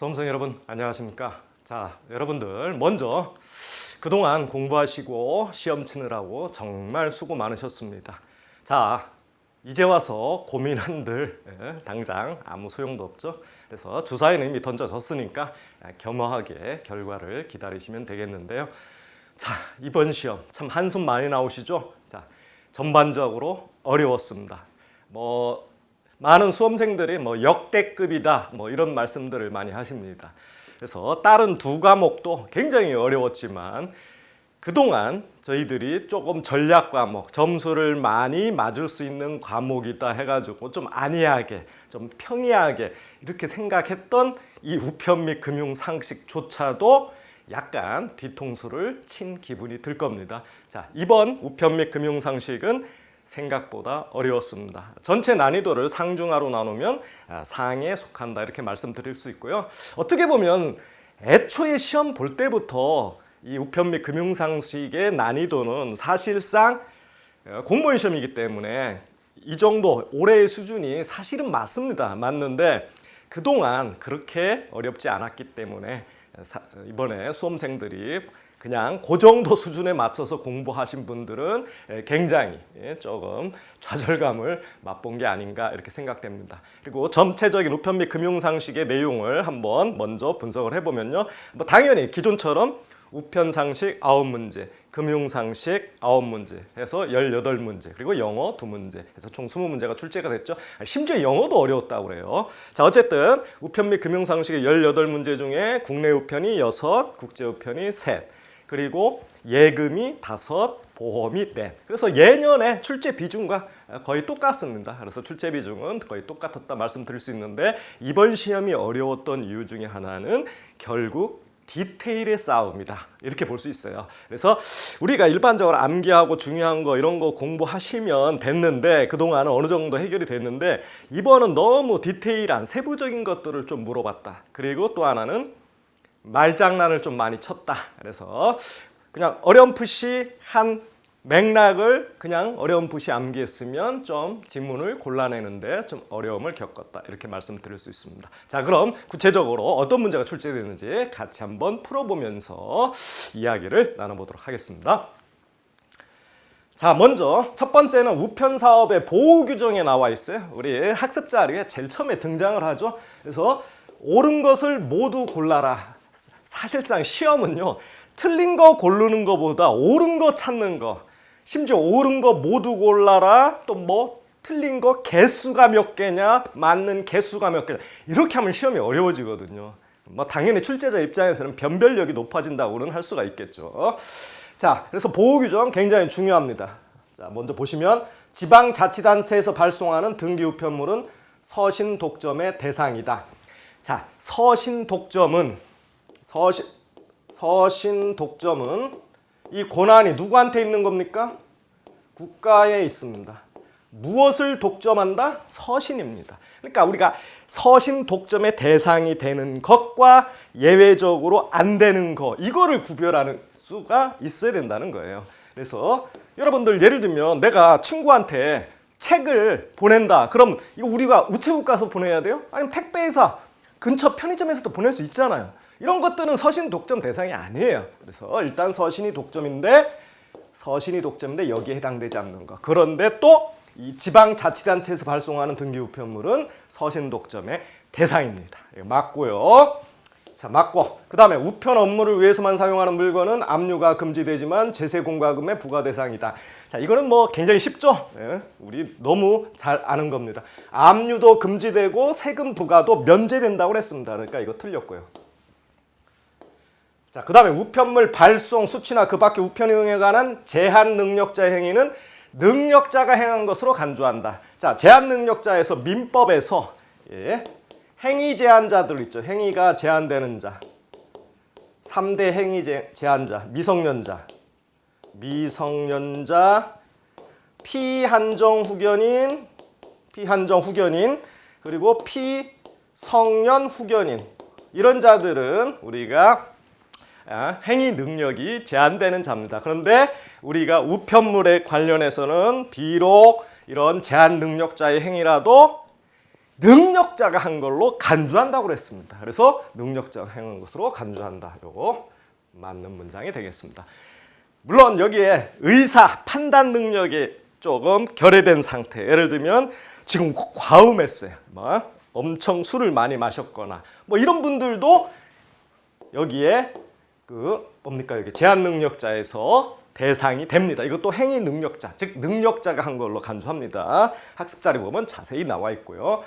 수험생 여러분 안녕하십니까? 자, 여러분들 먼저 그동안 공부하시고 시험 치느라고 정말 수고 많으셨습니다. 자, 이제 와서 고민한들 당장 아무 소용도 없죠. 그래서 주사위는 이미 던져졌으니까 겸허하게 결과를 기다리시면 되겠는데요. 자, 이번 시험 참 한숨 많이 나오시죠? 자, 전반적으로 어려웠습니다. 많은 수험생들이 역대급이다 이런 말씀들을 많이 하십니다. 그래서 다른 두 과목도 굉장히 어려웠지만 그동안 저희들이 조금 전략 과목, 점수를 많이 맞을 수 있는 과목이다 해가지고 좀 안이하게, 좀 평이하게 이렇게 생각했던 이 우편 및 금융 상식조차도 약간 뒤통수를 친 기분이 들 겁니다. 자, 이번 우편 및 금융 상식은 생각보다 어려웠습니다. 전체 난이도를 상중하로 나누면 상에 속한다 이렇게 말씀드릴 수 있고요. 어떻게 보면 애초에 시험 볼 때부터 이 우편 및 금융상식의 난이도는 사실상 공무원 시험이기 때문에 이 정도 올해의 수준이 사실은 맞는데 그동안 그렇게 어렵지 않았기 때문에 이번에 수험생들이 그냥 그 정도 수준에 맞춰서 공부하신 분들은 굉장히 조금 좌절감을 맛본 게 아닌가 이렇게 생각됩니다. 그리고 전체적인 우편 및 금융상식의 내용을 한번 먼저 분석을 해보면요. 당연히 기존처럼 우편 상식 9문제, 금융 상식 9문제 해서 18문제, 그리고 영어 2문제 해서 총 20문제가 출제가 됐죠. 심지어 영어도 어려웠다고 그래요. 자, 어쨌든 우편 및 금융 상식의 18문제 중에 국내 우편이 6, 국제 우편이 3, 그리고 예금이 5, 보험이 4. 그래서 예년에 출제 비중과 거의 똑같습니다. 그래서 출제 비중은 거의 똑같았다 말씀드릴 수 있는데 이번 시험이 어려웠던 이유 중에 하나는 결국 디테일의 싸움이다 이렇게 볼 수 있어요. 그래서 우리가 일반적으로 암기하고 중요한 거 이런 거 공부하시면 됐는데 그동안은 어느 정도 해결이 됐는데 이번은 너무 디테일한 세부적인 것들을 좀 물어봤다. 그리고 또 하나는 말장난을 좀 많이 쳤다. 그래서 그냥 어렴풋이 한 맥락을 그냥 어렴풋이 암기했으면 좀 지문을 골라내는데 좀 어려움을 겪었다 이렇게 말씀드릴 수 있습니다. 자, 그럼 구체적으로 어떤 문제가 출제되는지 같이 한번 풀어보면서 이야기를 나눠보도록 하겠습니다. 자, 먼저 첫 번째는 우편 사업의 보호 규정에 나와 있어요. 우리 학습 자료에 제일 처음에 등장을 하죠. 그래서 옳은 것을 모두 골라라. 사실상 시험은요, 틀린 거 고르는 것보다 옳은 거 찾는 거, 심지어 옳은 거 모두 골라라, 또 틀린 거 개수가 몇 개냐, 맞는 개수가 몇 개냐, 이렇게 하면 시험이 어려워지거든요. 당연히 출제자 입장에서는 변별력이 높아진다고는 할 수가 있겠죠. 자, 그래서 보호 규정 굉장히 중요합니다. 자, 먼저 보시면 지방자치단체에서 발송하는 등기 우편물은 서신 독점의 대상이다. 자, 서신 독점은 이 권한이 누구한테 있는 겁니까? 국가에 있습니다. 무엇을 독점한다? 서신입니다. 그러니까 우리가 서신 독점의 대상이 되는 것과 예외적으로 안 되는 것, 이거를 구별하는 수가 있어야 된다는 거예요. 그래서 여러분들 예를 들면 내가 친구한테 책을 보낸다. 그럼 이거 우리가 우체국 가서 보내야 돼요? 아니면 택배회사 근처 편의점에서도 보낼 수 있잖아요. 이런 것들은 서신 독점 대상이 아니에요. 그래서 일단 서신이 독점인데 여기에 해당되지 않는 거. 그런데 또 이 지방자치단체에서 발송하는 등기 우편물은 서신 독점의 대상입니다. 이거 맞고요. 자, 맞고. 그 다음에 우편 업무를 위해서만 사용하는 물건은 압류가 금지되지만 제세공과금의 부과 대상이다. 자, 이거는 굉장히 쉽죠? 네, 우리 너무 잘 아는 겁니다. 압류도 금지되고 세금 부과도 면제된다고 했습니다. 그러니까 이거 틀렸고요. 자, 그 다음에 우편물 발송, 수취나 그 밖의 우편 이용에 관한 제한 능력자의 행위는 능력자가 행한 것으로 간주한다. 자, 제한 능력자에서 민법에서 행위 제한자들 있죠. 행위가 제한되는 자. 3대 행위 제한자. 미성년자, 피한정 후견인, 그리고 피성년 후견인. 이런 자들은 우리가 행위 능력이 제한되는 자입니다. 그런데 우리가 우편물에 관련해서는 비록 이런 제한 능력자의 행위라도 능력자가 한 걸로 간주한다고 그랬습니다. 그래서 능력자가 한 것으로 간주한다. 요거 맞는 문장이 되겠습니다. 물론 여기에 의사, 판단 능력이 조금 결여된 상태. 예를 들면 지금 과음했어요. 뭐 엄청 술을 많이 마셨거나 뭐 이런 분들도 여기에 뭡니까 여기 제한 능력자에서 대상이 됩니다. 이것도 행위 능력자, 즉 능력자가 한 걸로 간주합니다. 학습 자료 보면 자세히 나와 있고요.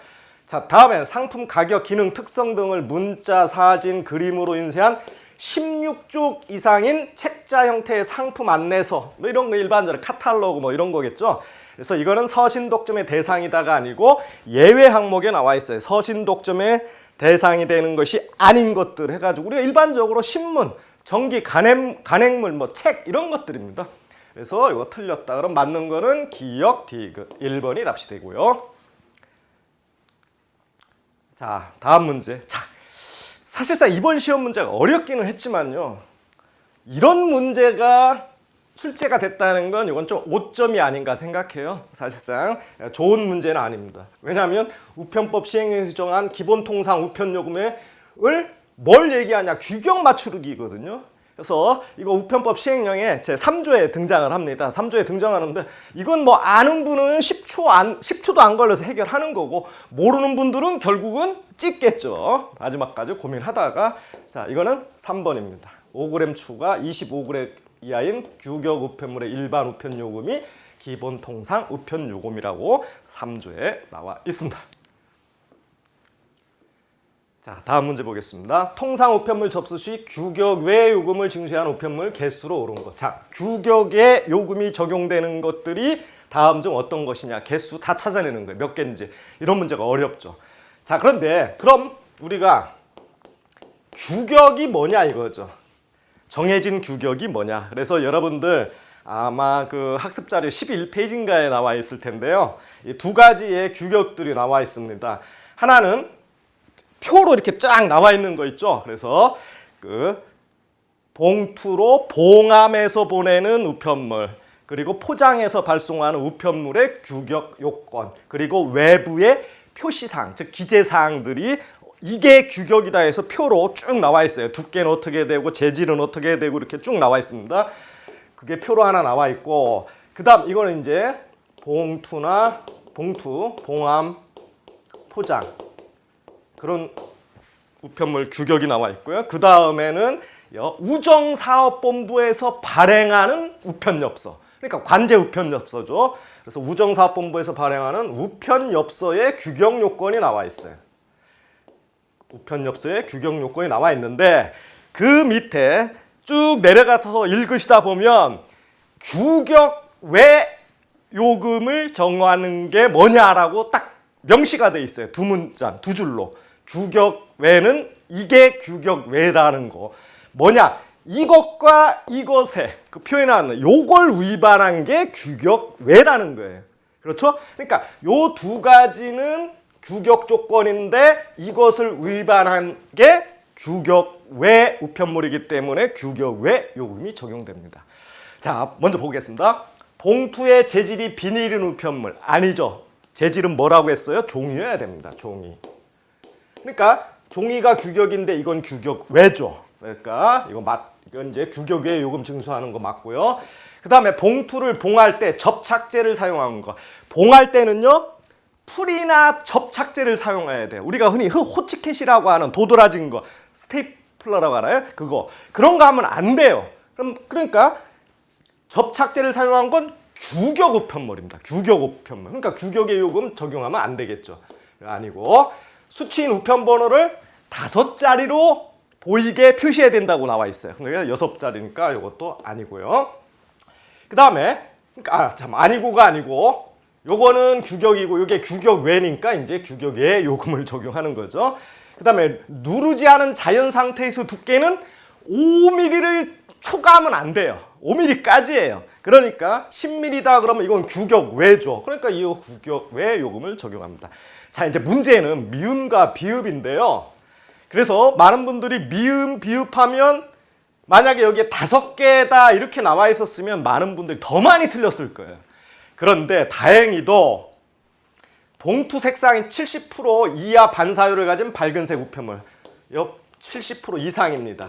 자, 다음에 상품 가격, 기능, 특성 등을 문자, 사진, 그림으로 인쇄한 16쪽 이상인 책자 형태의 상품 안내서 뭐 이런 거 일반적으로 카탈로그 뭐 이런 거겠죠. 그래서 이거는 서신 독점의 대상이다가 아니고 예외 항목에 나와 있어요. 서신 독점의 대상이 되는 것이 아닌 것들 해가지고 우리가 일반적으로 신문, 전기, 간행물, 뭐 책 이런 것들입니다. 그래서 이거 틀렸다. 그럼 맞는 거는 기역, 디귿 1번이 답이 되고요. 자, 다음 문제. 자, 사실상 이번 시험 문제가 어렵기는 했지만요. 이런 문제가 출제가 됐다는 건 이건 좀 오점이 아닌가 생각해요. 사실상 좋은 문제는 아닙니다. 왜냐하면 우편법 시행령에서 정한 기본통상 우편요금을 뭘 얘기하냐? 규격 맞추기거든요. 그래서 이거 우편법 시행령에 제 3조에 등장을 합니다. 3조에 등장하는데 이건 뭐 아는 분은 10초도 안 걸려서 해결하는 거고 모르는 분들은 결국은 찍겠죠. 마지막까지 고민하다가 자 이거는 3번입니다. 5g 추가 25g 이하인 규격 우편물의 일반 우편 요금이 기본 통상 우편 요금이라고 3조에 나와 있습니다. 자, 다음 문제 보겠습니다. 통상 우편물 접수 시 규격 외 요금을 징수한 우편물 개수로 오른 것. 자, 규격에 요금이 적용되는 것들이 다음 중 어떤 것이냐. 개수 다 찾아내는 거예요. 몇 개인지. 이런 문제가 어렵죠. 자, 그런데 그럼 우리가 규격이 뭐냐 이거죠. 정해진 규격이 뭐냐. 그래서 여러분들 아마 그 학습 자료 11페이지인가에 나와 있을 텐데요. 이 두 가지의 규격들이 나와 있습니다. 하나는 표로 이렇게 쫙 나와 있는 거 있죠. 그래서 그 봉투로 봉함해서 보내는 우편물, 그리고 포장해서 발송하는 우편물의 규격 요건, 그리고 외부의 표시사항, 즉 기재사항들이 이게 규격이다 해서 표로 쭉 나와 있어요. 두께는 어떻게 되고 재질은 어떻게 되고 이렇게 쭉 나와 있습니다. 그게 표로 하나 나와 있고, 그 다음 이거는 이제 봉투, 봉함, 포장 그런 우편물 규격이 나와 있고요. 그 다음에는 우정사업본부에서 발행하는 우편엽서, 그러니까 관제 우편엽서죠. 그래서 우정사업본부에서 발행하는 우편엽서의 규격 요건이 나와 있어요. 우편엽서의 규격 요건이 나와 있는데 그 밑에 쭉 내려가서 읽으시다 보면 규격 외 요금을 정하는 게 뭐냐라고 딱 명시가 돼 있어요. 두 문장, 두 줄로. 규격 외는 이게 규격 외라는 거. 뭐냐? 이것과 이것의 그 표현하는 요걸 위반한 게 규격 외라는 거예요. 그렇죠? 그러니까 요 두 가지는 규격 조건인데 이것을 위반한 게 규격 외 우편물이기 때문에 규격 외 요금이 적용됩니다. 자, 먼저 보겠습니다. 봉투의 재질이 비닐인 우편물 아니죠. 재질은 뭐라고 했어요? 종이여야 됩니다. 종이. 그러니까 종이가 규격인데 이건 규격 외죠. 그러니까 이건 이제 규격 외 요금 징수하는 거 맞고요. 그 다음에 봉투를 봉할 때 접착제를 사용하는 거. 봉할 때는요. 풀이나 접착제를 사용해야 돼요. 우리가 흔히 호치켓이라고 하는 도드라진 거, 스테이플러라고 하나요? 그런 거 하면 안 돼요. 그러니까 접착제를 사용한 건 규격 우편물입니다. 규격 우편물. 그러니까 규격의 요금 적용하면 안 되겠죠. 아니고 수취인 우편번호를 5자리로 보이게 표시해야 된다고 나와 있어요. 그러니까 6자리니까 이것도 아니고요. 그 다음에 아니고가 아니고 요거는 규격이고 이게 규격 외니까 이제 규격 외 요금을 적용하는 거죠. 그 다음에 누르지 않은 자연 상태에서 두께는 5mm를 초과하면 안 돼요. 5mm까지예요. 그러니까 10mm다 그러면 이건 규격 외죠. 그러니까 이 규격 외 요금을 적용합니다. 자, 이제 문제는 미음과 비읍인데요. 그래서 많은 분들이 미음, 비읍하면 만약에 여기에 5개다 이렇게 나와 있었으면 많은 분들이 더 많이 틀렸을 거예요. 그런데 다행히도 봉투 색상이 70% 이하 반사율을 가진 밝은색 우편물. 요 70% 이상입니다.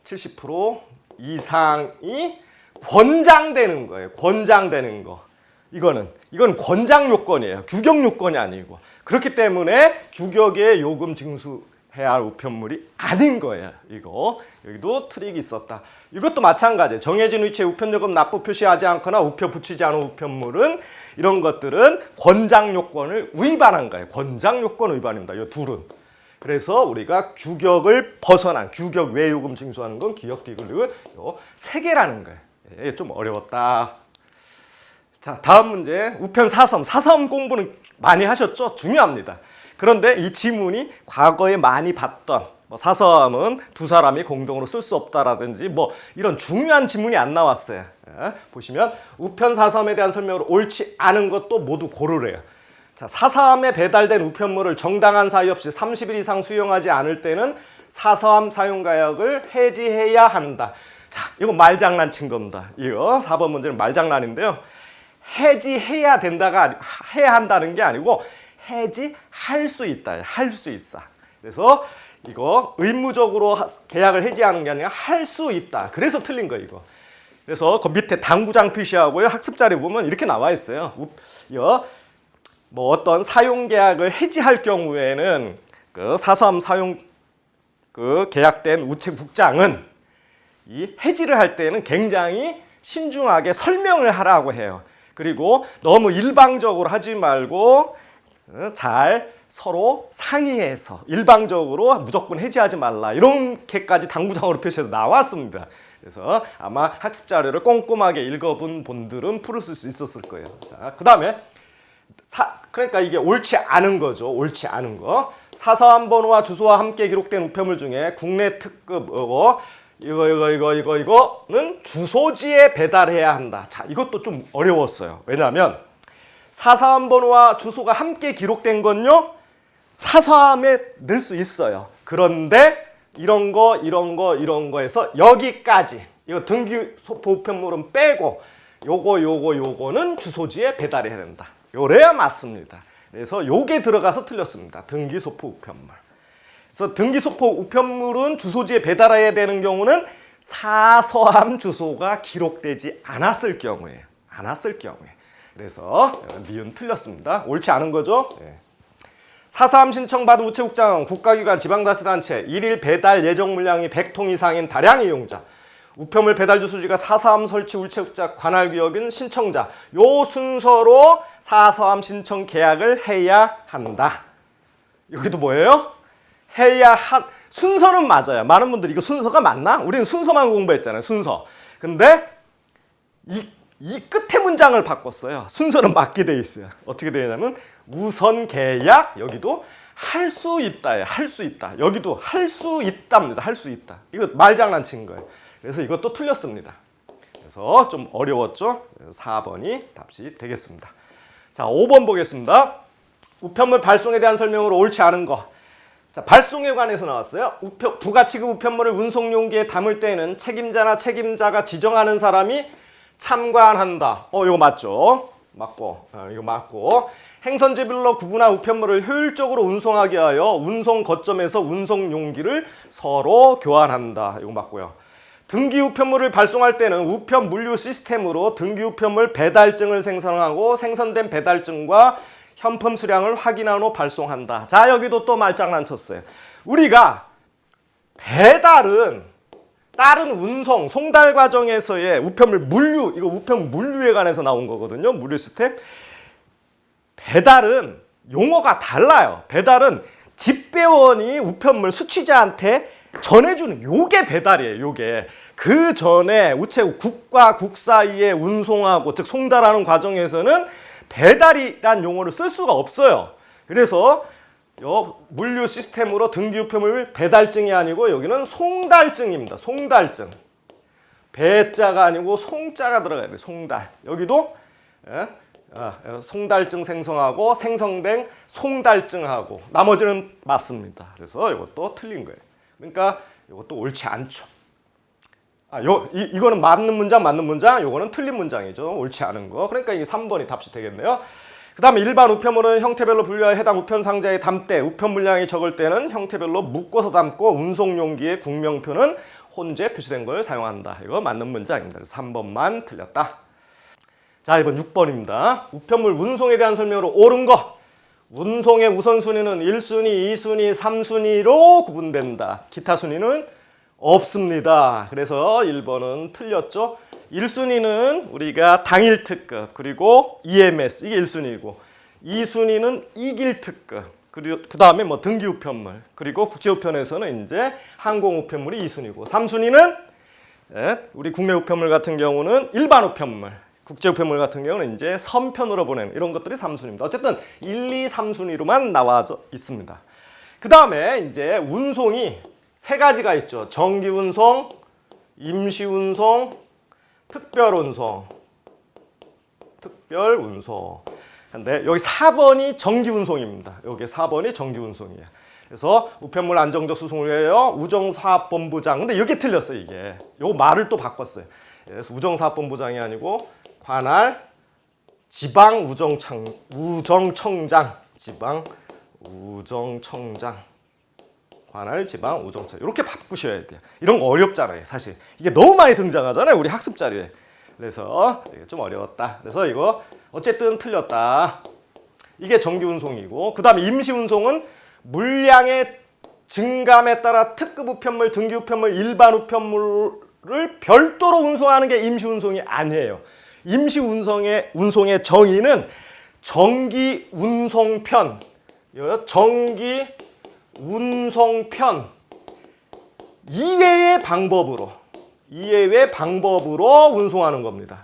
70% 이상이 권장되는 거예요. 권장되는 거. 이건 권장 요건이에요. 규격 요건이 아니고. 그렇기 때문에 규격에 요금 징수해야 할 우편물이 아닌 거예요. 이거. 여기도 트릭이 있었다. 이것도 마찬가지예요. 정해진 위치에 우편요금 납부 표시하지 않거나 우표 붙이지 않은 우편물은 이런 것들은 권장 요건을 위반한 거예요. 권장 요건 위반입니다. 이 둘은. 그래서 우리가 규격을 벗어난 규격 외 요금 징수하는 건 기역 디귿은 세 개라는 거예요. 예, 좀 어려웠다. 자, 다음 문제. 우편 사서음. 사서음 공부는 많이 하셨죠? 중요합니다. 그런데 이 지문이 과거에 많이 봤던 사서음은 두 사람이 공동으로 쓸 수 없다라든지 이런 중요한 지문이 안 나왔어요. 예, 보시면 우편 사서음에 대한 설명으로 옳지 않은 것도 모두 고르래요. 자, 사서함에 배달된 우편물을 정당한 사유 없이 30일 이상 수용하지 않을 때는 사서함 사용가역을 해지해야 한다. 자, 이거 말장난 친 겁니다. 이거 4번 문제는 말장난인데요. 해지해야 된다가 해야 한다는 게 아니고 해지할 수 있다. 할 수 있어. 그래서 이거 의무적으로 계약을 해지하는 게 아니라 할 수 있다. 그래서 틀린 거예요, 이거. 그래서 그 밑에 당구장 표시하고요. 학습 자료 보면 이렇게 나와 있어요. 어떤 사용 계약을 해지할 경우에는 그 사서함 사용 계약된 우체국장은 이 해지를 할 때는 굉장히 신중하게 설명을 하라고 해요. 그리고 너무 일방적으로 하지 말고 잘 서로 상의해서 일방적으로 무조건 해지하지 말라. 이렇게까지 당구장으로 표시해서 나왔습니다. 그래서 아마 학습 자료를 꼼꼼하게 읽어본 분들은 풀을 수 있었을 거예요. 자, 그 다음에 그러니까 이게 옳지 않은 거죠. 옳지 않은 거. 사서함 번호와 주소와 함께 기록된 우편물 중에 국내 특급 이거는 주소지에 배달해야 한다. 자, 이것도 좀 어려웠어요. 왜냐하면 사서함 번호와 주소가 함께 기록된 건요, 사서함에 넣을 수 있어요. 그런데 이런 거에서 여기까지 이거 등기 소포 우편물은 빼고 요거는 주소지에 배달해야 된다. 요래야 맞습니다. 그래서 요게 들어가서 틀렸습니다. 등기 소포 우편물. 그래서 등기 소포 우편물은 주소지에 배달해야 되는 경우는 사서함 주소가 기록되지 않았을 경우에요. 그래서 니은 틀렸습니다. 옳지 않은 거죠? 네. 사서함 신청받은 우체국장은 국가기관 지방자치단체 일일 배달 예정 물량이 100통 이상인 다량 이용자, 우편물 배달 주소지가 사서함 설치 우체국장 관할구역인 신청자, 요 순서로 사서함 신청 계약을 해야 한다. 여기도 뭐예요? 순서는 맞아요. 많은 분들이 이거 순서가 맞나? 우리는 순서만 공부했잖아요. 순서. 근데 이 끝에 문장을 바꿨어요. 순서는 맞게 돼 있어요. 어떻게 되냐면 우선 계약, 여기도 할 수 있다예요. 할 수 있다. 여기도 할 수 있답니다. 할 수 있다. 이거 말장난친 거예요. 그래서 이것도 틀렸습니다. 그래서 좀 어려웠죠? 4번이 답이 되겠습니다. 자, 5번 보겠습니다. 우편물 발송에 대한 설명으로 옳지 않은 거. 자, 발송에 관해서 나왔어요. 부가치급 우편물을 운송용기에 담을 때에는 책임자나 책임자가 지정하는 사람이 참관한다. 이거 맞죠? 맞고, 이거 맞고. 행선지별로 구분한 우편물을 효율적으로 운송하기 위하여 운송 거점에서 운송 용기를 서로 교환한다. 이거 맞고요. 등기 우편물을 발송할 때는 우편 물류 시스템으로 등기 우편물 배달증을 생성하고 생성된 배달증과 현품 수량을 확인한 후 발송한다. 자, 여기도 또 말장난 쳤어요. 우리가 배달은 다른 운송, 송달 과정에서의 우편물 물류, 이거 우편 물류에 관해서 나온 거거든요. 물류 시스템. 배달은 용어가 달라요. 배달은 집배원이 우편물 수취자한테 전해주는 요게 배달이에요. 요게. 그 전에 우체국 국과 국 사이에 운송하고 즉 송달하는 과정에서는 배달이란 용어를 쓸 수가 없어요. 그래서 물류 시스템으로 등기 우편물 배달증이 아니고 여기는 송달증입니다. 송달증. 배자가 아니고 송자가 들어가야 돼요. 송달. 여기도 송달증 생성하고 생성된 송달증하고 나머지는 맞습니다. 그래서 이것도 틀린 거예요. 그러니까 이것도 옳지 않죠. 이거는 맞는 문장, 이거는 틀린 문장이죠. 옳지 않은 거. 그러니까 이게 3번이 답이 되겠네요. 그 다음에 일반 우편물은 형태별로 분류하여 해당 우편 상자에 담되 우편 물량이 적을 때는 형태별로 묶어서 담고 운송용기의 국명표는 혼재 표시된 걸 사용한다. 이거 맞는 문장입니다. 그래서 3번만 틀렸다. 자, 이번 6번입니다. 우편물 운송에 대한 설명으로 옳은 거. 운송의 우선순위는 1순위, 2순위, 3순위로 구분된다. 기타 순위는 없습니다. 그래서 1번은 틀렸죠. 1순위는 우리가 당일 특급, 그리고 EMS, 이게 1순위고 2순위는 이길 특급, 그리고 그 다음에 뭐 등기 우편물, 그리고 국제 우편에서는 이제 항공 우편물이 2순위고 3순위는 우리 국내 우편물 같은 경우는 일반 우편물, 국제 우편물 같은 경우는 이제 선편으로 보내는 이런 것들이 3순위입니다. 어쨌든 1, 2, 3순위로만 나와져 있습니다. 그 다음에 이제 운송이 세 가지가 있죠. 정기 운송, 임시 운송, 특별 운송. 근데 여기 4번이 정기 운송입니다. 여기 4번이 정기 운송이에요. 그래서 우편물 안정적 수송을 위하여 우정사업본부장. 근데 이게 틀렸어요, 이게. 요 말을 또 바꿨어요. 그래서 우정사업본부장이 아니고 관할 지방우정청장. 관할 지방우정청. 이렇게 바꾸셔야 돼요. 이런 거 어렵잖아요, 사실. 이게 너무 많이 등장하잖아요, 우리 학습 자료에. 그래서 이게 좀 어려웠다. 그래서 이거 어쨌든 틀렸다. 이게 정기 운송이고, 그 다음에 임시 운송은 물량의 증감에 따라 특급 우편물, 등기 우편물, 일반 우편물을 별도로 운송하는 게 임시 운송이 아니에요. 임시 운송의 정의는 정기 운송편, 이외의 방법으로 운송하는 겁니다.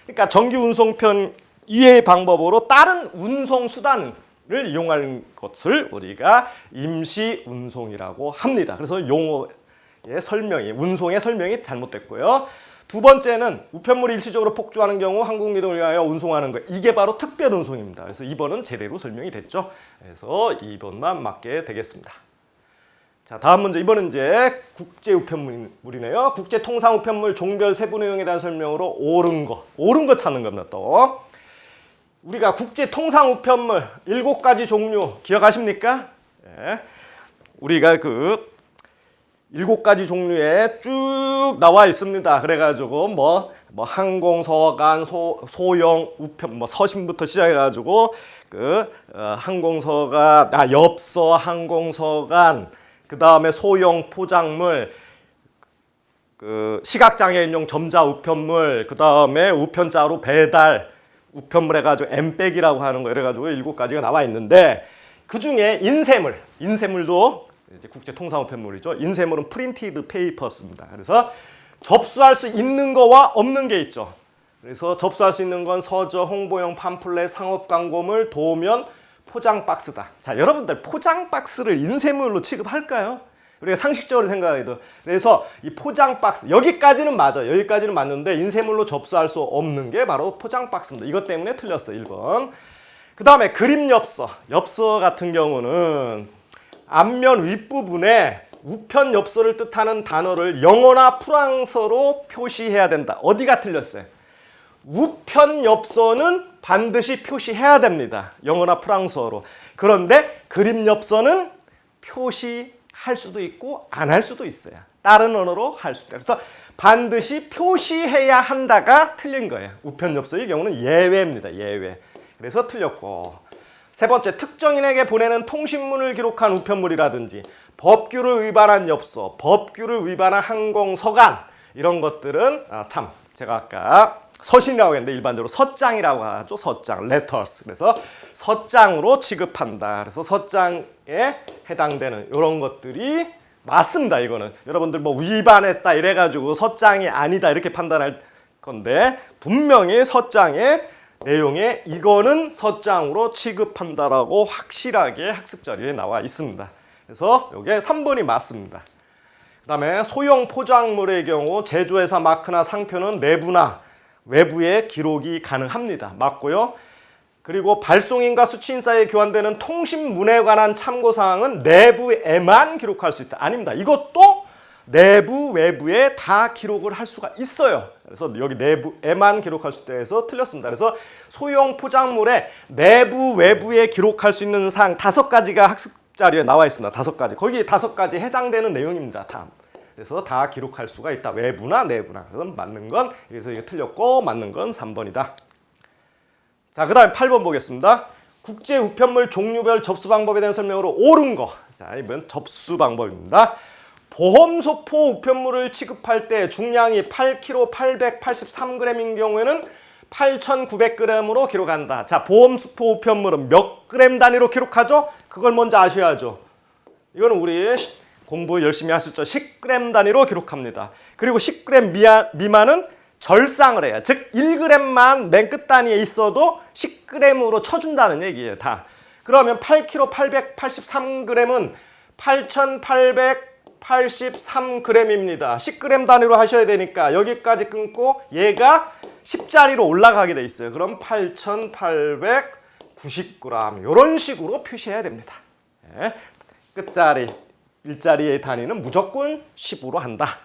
그러니까 정기 운송편 이외의 방법으로 다른 운송 수단을 이용하는 것을 우리가 임시 운송이라고 합니다. 그래서 용어의 설명이, 운송의 설명이 잘못됐고요. 두 번째는 우편물이 일시적으로 폭주하는 경우 항공 이동을 위하여 운송하는 것. 이게 바로 특별 운송입니다. 그래서 2번은 제대로 설명이 됐죠. 그래서 2번만 맞게 되겠습니다. 자, 다음 문제. 이번은 이제 국제 우편물이네요. 국제 통상 우편물 종별 세부 내용에 대한 설명으로 옳은 거 찾는 겁니다. 또 우리가 국제 통상 우편물 7가지 종류 기억하십니까? 네. 우리가 그 7가지 종류에 쭉 나와 있습니다. 그래가지고 뭐 항공서간, 소형 우편, 서신부터 시작해가지고 항공서간, 엽서, 항공서간, 그 다음에 소형 포장물, 시각장애인용 점자 우편물, 그 다음에 우편자로 배달 우편물 해가지고 엠백이라고 하는 거 이래가지고 7가지가 나와 있는데, 그 중에 인쇄물도 이제 국제 통상 우편물이죠. 인쇄물은 프린티드 페이퍼스입니다. 그래서 접수할 수 있는 거와 없는 게 있죠. 그래서 접수할 수 있는 건 서적, 홍보용 팜플렛, 상업 광고물, 도면, 포장 박스다. 자, 여러분들 포장 박스를 인쇄물로 취급할까요? 우리가 상식적으로 생각해도. 그래서 이 포장 박스, 여기까지는 맞아요. 여기까지는 맞는데 인쇄물로 접수할 수 없는 게 바로 포장 박스입니다. 이것 때문에 틀렸어요, 1번. 그 다음에 그림 엽서. 엽서 같은 경우는 앞면 윗부분에 우편 엽서를 뜻하는 단어를 영어나 프랑스어로 표시해야 된다. 어디가 틀렸어요? 우편 엽서는 반드시 표시해야 됩니다. 영어나 프랑스어로. 그런데 그림 엽서는 표시할 수도 있고 안 할 수도 있어요. 다른 언어로 할 수도 있어요. 그래서 반드시 표시해야 한다가 틀린 거예요. 우편 엽서의 경우는 예외입니다. 예외. 그래서 틀렸고. 세 번째, 특정인에게 보내는 통신문을 기록한 우편물이라든지 법규를 위반한 엽서, 법규를 위반한 항공서간, 이런 것들은 제가 아까 서신이라고 했는데 일반적으로 서장이라고 하죠. 서장, letters. 그래서 서장으로 취급한다. 그래서 서장에 해당되는 이런 것들이 맞습니다. 이거는 여러분들 뭐 위반했다 이래가지고 서장이 아니다 이렇게 판단할 건데, 분명히 서장의 내용에 이거는 서장으로 취급한다라고 확실하게 학습 자료에 나와 있습니다. 그래서 이게 3번이 맞습니다. 그 다음에 소형 포장물의 경우 제조회사 마크나 상표는 내부나 외부에 기록이 가능합니다. 맞고요. 그리고 발송인과 수취인 사이에 교환되는 통신문에 관한 참고사항은 내부에만 기록할 수 있다. 아닙니다. 이것도 내부, 외부에 다 기록을 할 수가 있어요. 그래서 여기 내부에만 기록할 수 있다 해서 틀렸습니다. 그래서 소형 포장물의 내부 외부에 기록할 수 있는 사항 5가지가 학습 자료에 나와 있습니다. 5가지. 거기 5가지에 해당되는 내용입니다. 다. 그래서 다 기록할 수가 있다. 외부나 내부나. 그건 맞는 건 그래서 이게 틀렸고 맞는 건 3번이다. 자, 그다음에 8번 보겠습니다. 국제 우편물 종류별 접수 방법에 대한 설명으로 옳은 거. 자, 이번 접수 방법입니다. 보험소포 우편물을 취급할 때 중량이 8kg 883g인 경우에는 8,900g으로 기록한다. 자, 보험소포 우편물은 몇 그램 단위로 기록하죠? 그걸 먼저 아셔야죠. 이거는 우리 공부 열심히 하셨죠? 10g 단위로 기록합니다. 그리고 10g 미만은 절상을 해요. 즉 1g만 맨 끝 단위에 있어도 10g으로 쳐준다는 얘기예요. 다. 그러면 8kg 883g은 8,883g입니다. 10g 단위로 하셔야 되니까 여기까지 끊고 얘가 10자리로 올라가게 돼 있어요. 그럼 8,890g 이런 식으로 표시해야 됩니다. 네. 끝자리 1자리의 단위는 무조건 10으로 한다.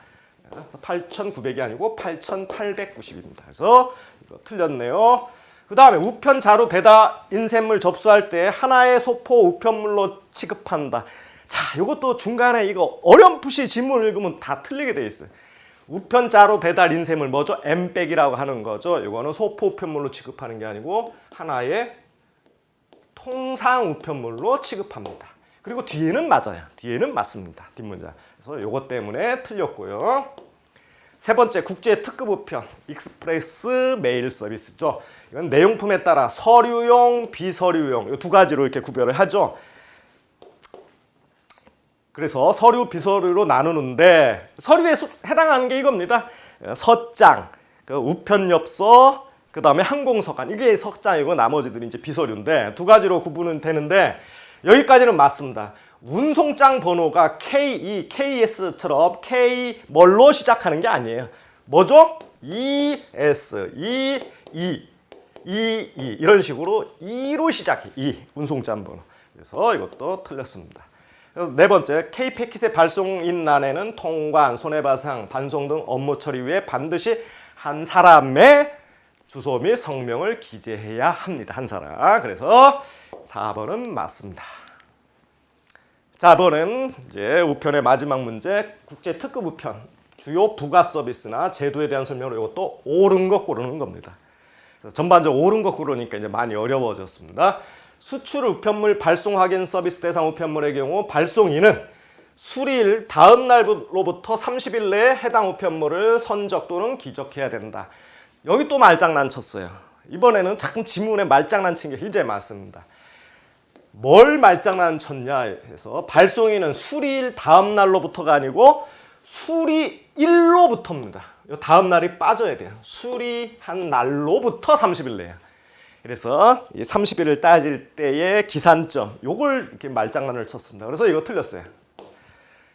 8,900이 아니고 8,890입니다. 그래서 이거 틀렸네요. 그 다음에 우편 자루 배달 인쇄물 접수할 때 하나의 소포 우편물로 취급한다. 자, 이것도 중간에 이거 어렴풋이 지문을 읽으면 다 틀리게 돼 있어요. 우편 자루 배달 인쇄물 뭐죠? 엠백이라고 하는 거죠. 이거는 소포 우편물로 취급하는 게 아니고 하나의 통상 우편물로 취급합니다. 그리고 뒤에는 맞아요. 뒤에는 맞습니다. 뒷문장. 그래서 이것 때문에 틀렸고요. 세 번째, 국제 특급 우편 익스프레스 메일 서비스죠. 이건 내용품에 따라 서류용, 비서류용 이 2가지로 이렇게 구별을 하죠. 그래서 서류, 비서류로 나누는데 서류에 해당하는 게 이겁니다. 서장, 우편엽서, 그 다음에 항공서간 이게 서장이고 나머지들이 이제 비서류인데 2가지로 구분은 되는데 여기까지는 맞습니다. 운송장 번호가 KE, KS처럼 K 뭘로 시작하는 게 아니에요. 뭐죠? ES, EE, EE 이런 식으로 E로 시작해. E, 운송장 번호. 그래서 이것도 틀렸습니다. 그래서 네 번째, K패킷의 발송인란에는 통관, 손해배상, 반송 등 업무 처리 후에 반드시 한 사람의 주소 및 성명을 기재해야 합니다. 한 사람. 그래서 4번은 맞습니다. 자, 이번엔 이제 우편의 마지막 문제, 국제 특급 우편, 주요 부가 서비스나 제도에 대한 설명으로 이것도 옳은 거 고르는 겁니다. 그래서 전반적으로 옳은 거 고르니까 이제 많이 어려워졌습니다. 수출 우편물 발송 확인 서비스 대상 우편물의 경우 발송인은 수리일 다음 날로부터 30일 내에 해당 우편물을 선적 또는 기적해야 된다. 여기 또 말장난 쳤어요. 이번에는 참 지문에 말장난 친 게 굉장히 많습니다. 뭘 말장난 쳤냐 해서 발송인은 수리일 다음 날로부터가 아니고 수리일로부터입니다. 이 다음 날이 빠져야 돼요. 수리한 날로부터 30일 내야. 그래서 이 30일을 따질 때의 기산점 요걸 이렇게 말장난을 쳤습니다. 그래서 이거 틀렸어요.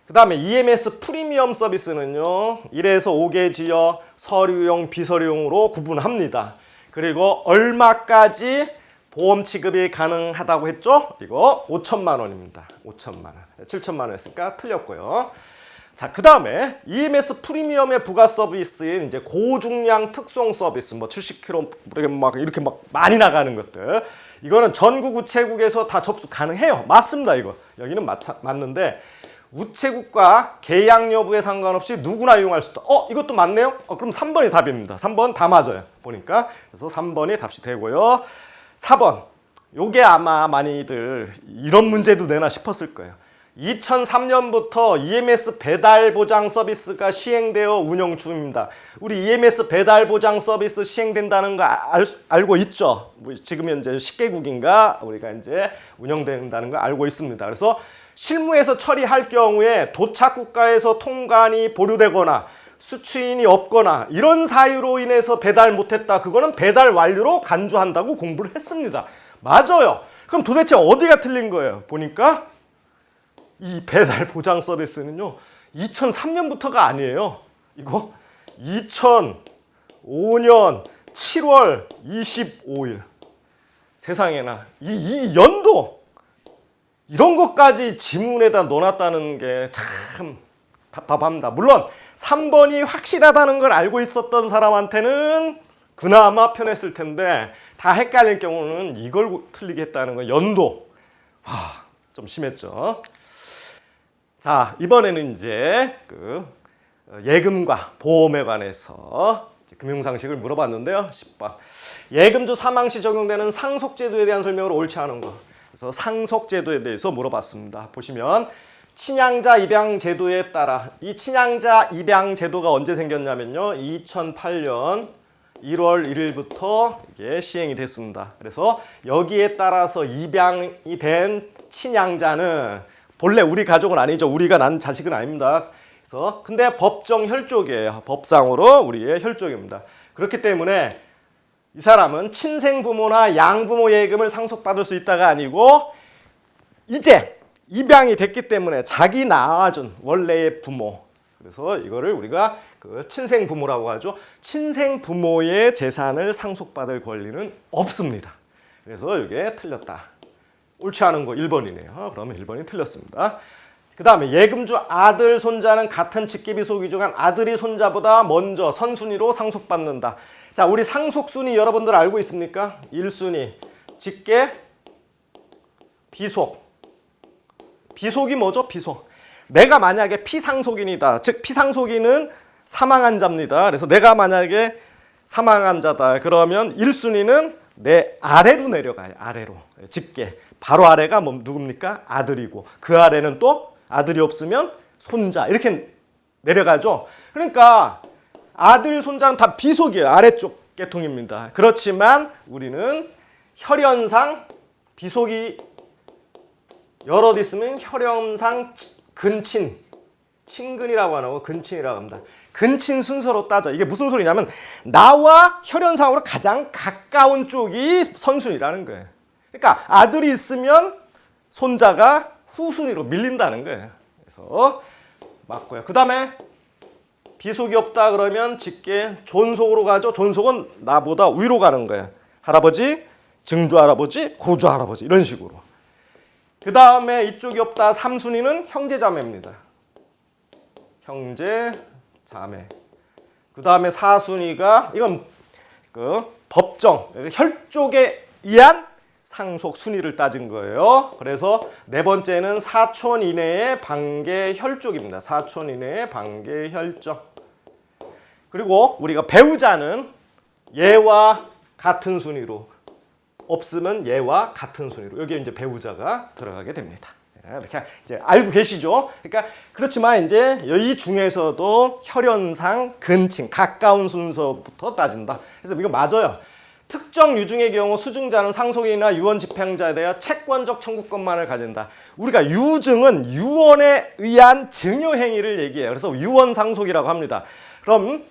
그 다음에 EMS 프리미엄 서비스는요 1에서 5개 지역 서류용 비서류용으로 구분합니다. 그리고 얼마까지 보험 취급이 가능하다고 했죠? 이거 5천만 원입니다. 5천만 원. 7천만 원 했으니까 틀렸고요. 자, 그 다음에 EMS 프리미엄의 부가 서비스인 이제 고중량 특송 서비스, 뭐 70kg 막 이렇게 막 많이 나가는 것들. 이거는 전국 우체국에서 다 접수 가능해요. 맞습니다, 이거. 여기는 맞는데 우체국과 계약 여부에 상관없이 누구나 이용할 수 있다. 이것도 맞네요? 그럼 3번이 답입니다. 3번 다 맞아요. 보니까. 그래서 3번이 답이 되고요. 4번. 요게 아마 많이들 이런 문제도 내나 싶었을 거예요. 2003년부터 EMS 배달 보장 서비스가 시행되어 운영 중입니다. 우리 EMS 배달 보장 서비스 시행된다는 거 알고 있죠? 지금 현재 10개국인가 우리가 이제 운영된다는 거 알고 있습니다. 그래서 실무에서 처리할 경우에 도착 국가에서 통관이 보류되거나 수취인이 없거나 이런 사유로 인해서 배달 못했다. 그거는 배달 완료로 간주한다고 공부를 했습니다. 맞아요. 그럼 도대체 어디가 틀린 거예요? 보니까 이 배달 보장 서비스는요 2003년부터가 아니에요. 이거 2005년 7월 25일 세상에나 이 연도 이런 것까지 지문에다 넣어놨다는 게 참 답답합니다. 물론 3번이 확실하다는 걸 알고 있었던 사람한테는 그나마 편했을 텐데 다 헷갈릴 경우는 이걸 틀리게 했다는 건 연도. 좀 심했죠. 자, 이번에는 이제 그 예금과 보험에 관해서 금융상식을 물어봤는데요. 10번. 예금주 사망 시 적용되는 상속제도에 대한 설명을 옳지 않은 거. 그래서 상속제도에 대해서 물어봤습니다. 보시면 친양자 입양 제도에 따라 이 친양자 입양 제도가 언제 생겼냐면요. 2008년 1월 1일부터 이게 시행이 됐습니다. 그래서 여기에 따라서 입양이 된 친양자는 본래 우리 가족은 아니죠. 우리가 난 자식은 아닙니다. 그래서 근데 법정 혈족이에요. 법상으로 우리의 혈족입니다. 그렇기 때문에 이 사람은 친생부모나 양부모 예금을 상속받을 수 있다가 아니고 이제 입양이 됐기 때문에 자기 낳아준 원래의 부모, 그래서 이거를 우리가 그 친생부모라고 하죠. 친생부모의 재산을 상속받을 권리는 없습니다. 그래서 이게 틀렸다. 옳지 않은 거 1번이네요. 그러면 1번이 틀렸습니다. 그 다음에 예금주 아들, 손자는 같은 직계비 소유주간 아들이 손자보다 먼저 선순위로 상속받는다. 자, 우리 상속순위 여러분들 알고 있습니까? 1순위, 직계, 비속. 비속이 뭐죠? 비속. 내가 만약에 피상속인이다. 즉 피상속인은 사망한 자입니다. 그래서 내가 만약에 사망한 자다. 그러면 1순위는 내 아래로 내려가요. 아래로. 직계. 바로 아래가 뭐 누굽니까? 아들이고 그 아래는 또 아들이 없으면 손자. 이렇게 내려가죠. 그러니까 아들, 손자는 다 비속이에요. 아래쪽 계통입니다. 그렇지만 우리는 혈연상 비속이 여럿 있으면 혈연상 근친, 친근이라고 안 하고 근친이라고 합니다. 근친 순서로 따져. 이게 무슨 소리냐면 나와 혈연상으로 가장 가까운 쪽이 선순위라는 거예요. 그러니까 아들이 있으면 손자가 후순위로 밀린다는 거예요. 그래서 맞고요. 그 다음에 비속이 없다 그러면 직계 존속으로 가죠. 존속은 나보다 위로 가는 거예요. 할아버지, 증조할아버지, 고조할아버지 이런 식으로. 그 다음에 이쪽이 없다 3순위는 형제자매입니다. 형제자매. 그 다음에 4순위가 이건 그 법정 혈족에 의한 상속 순위를 따진 거예요. 그래서 네 번째는 사촌 이내의 반계 혈족입니다. 사촌 이내의 반계 혈족. 그리고 우리가 배우자는 얘와 같은 순위로 없으면 얘와 같은 순위로 여기 이제 배우자가 들어가게 됩니다. 이렇게 이제 알고 계시죠? 그러니까 그렇지만 이제 이 중에서도 혈연상 근친 가까운 순서부터 따진다. 그래서 이거 맞아요. 특정 유증의 경우 수증자는 상속인이나 유언 집행자에 대하여 채권적 청구권만을 가진다. 우리가 유증은 유언에 의한 증여 행위를 얘기해요. 그래서 유언 상속이라고 합니다. 그럼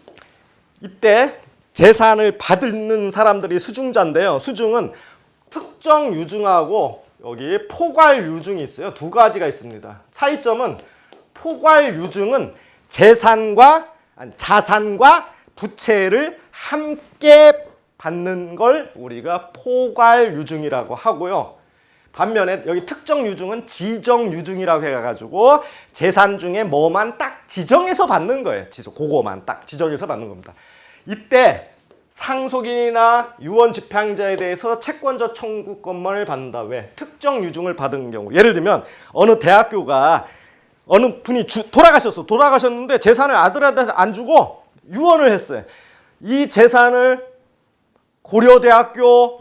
이때 재산을 받는 사람들이 수증자인데요. 수증은 특정 유증하고 여기 포괄 유증이 있어요. 두 가지가 있습니다. 차이점은 포괄 유증은 자산과 부채를 함께 받는 걸 우리가 포괄 유증이라고 하고요. 반면에 여기 특정 유증은 지정 유증이라고 해가지고 재산 중에 뭐만 딱 지정해서 받는 거예요. 그거만 딱 지정해서 받는 겁니다. 이때 상속인이나 유언 집행자에 대해서 채권적 청구권만을 받는다. 왜? 특정 유증을 받은 경우. 예를 들면 어느 대학교가 어느 분이 돌아가셨는데 재산을 아들한테 안 주고 유언을 했어요. 이 재산을 고려대학교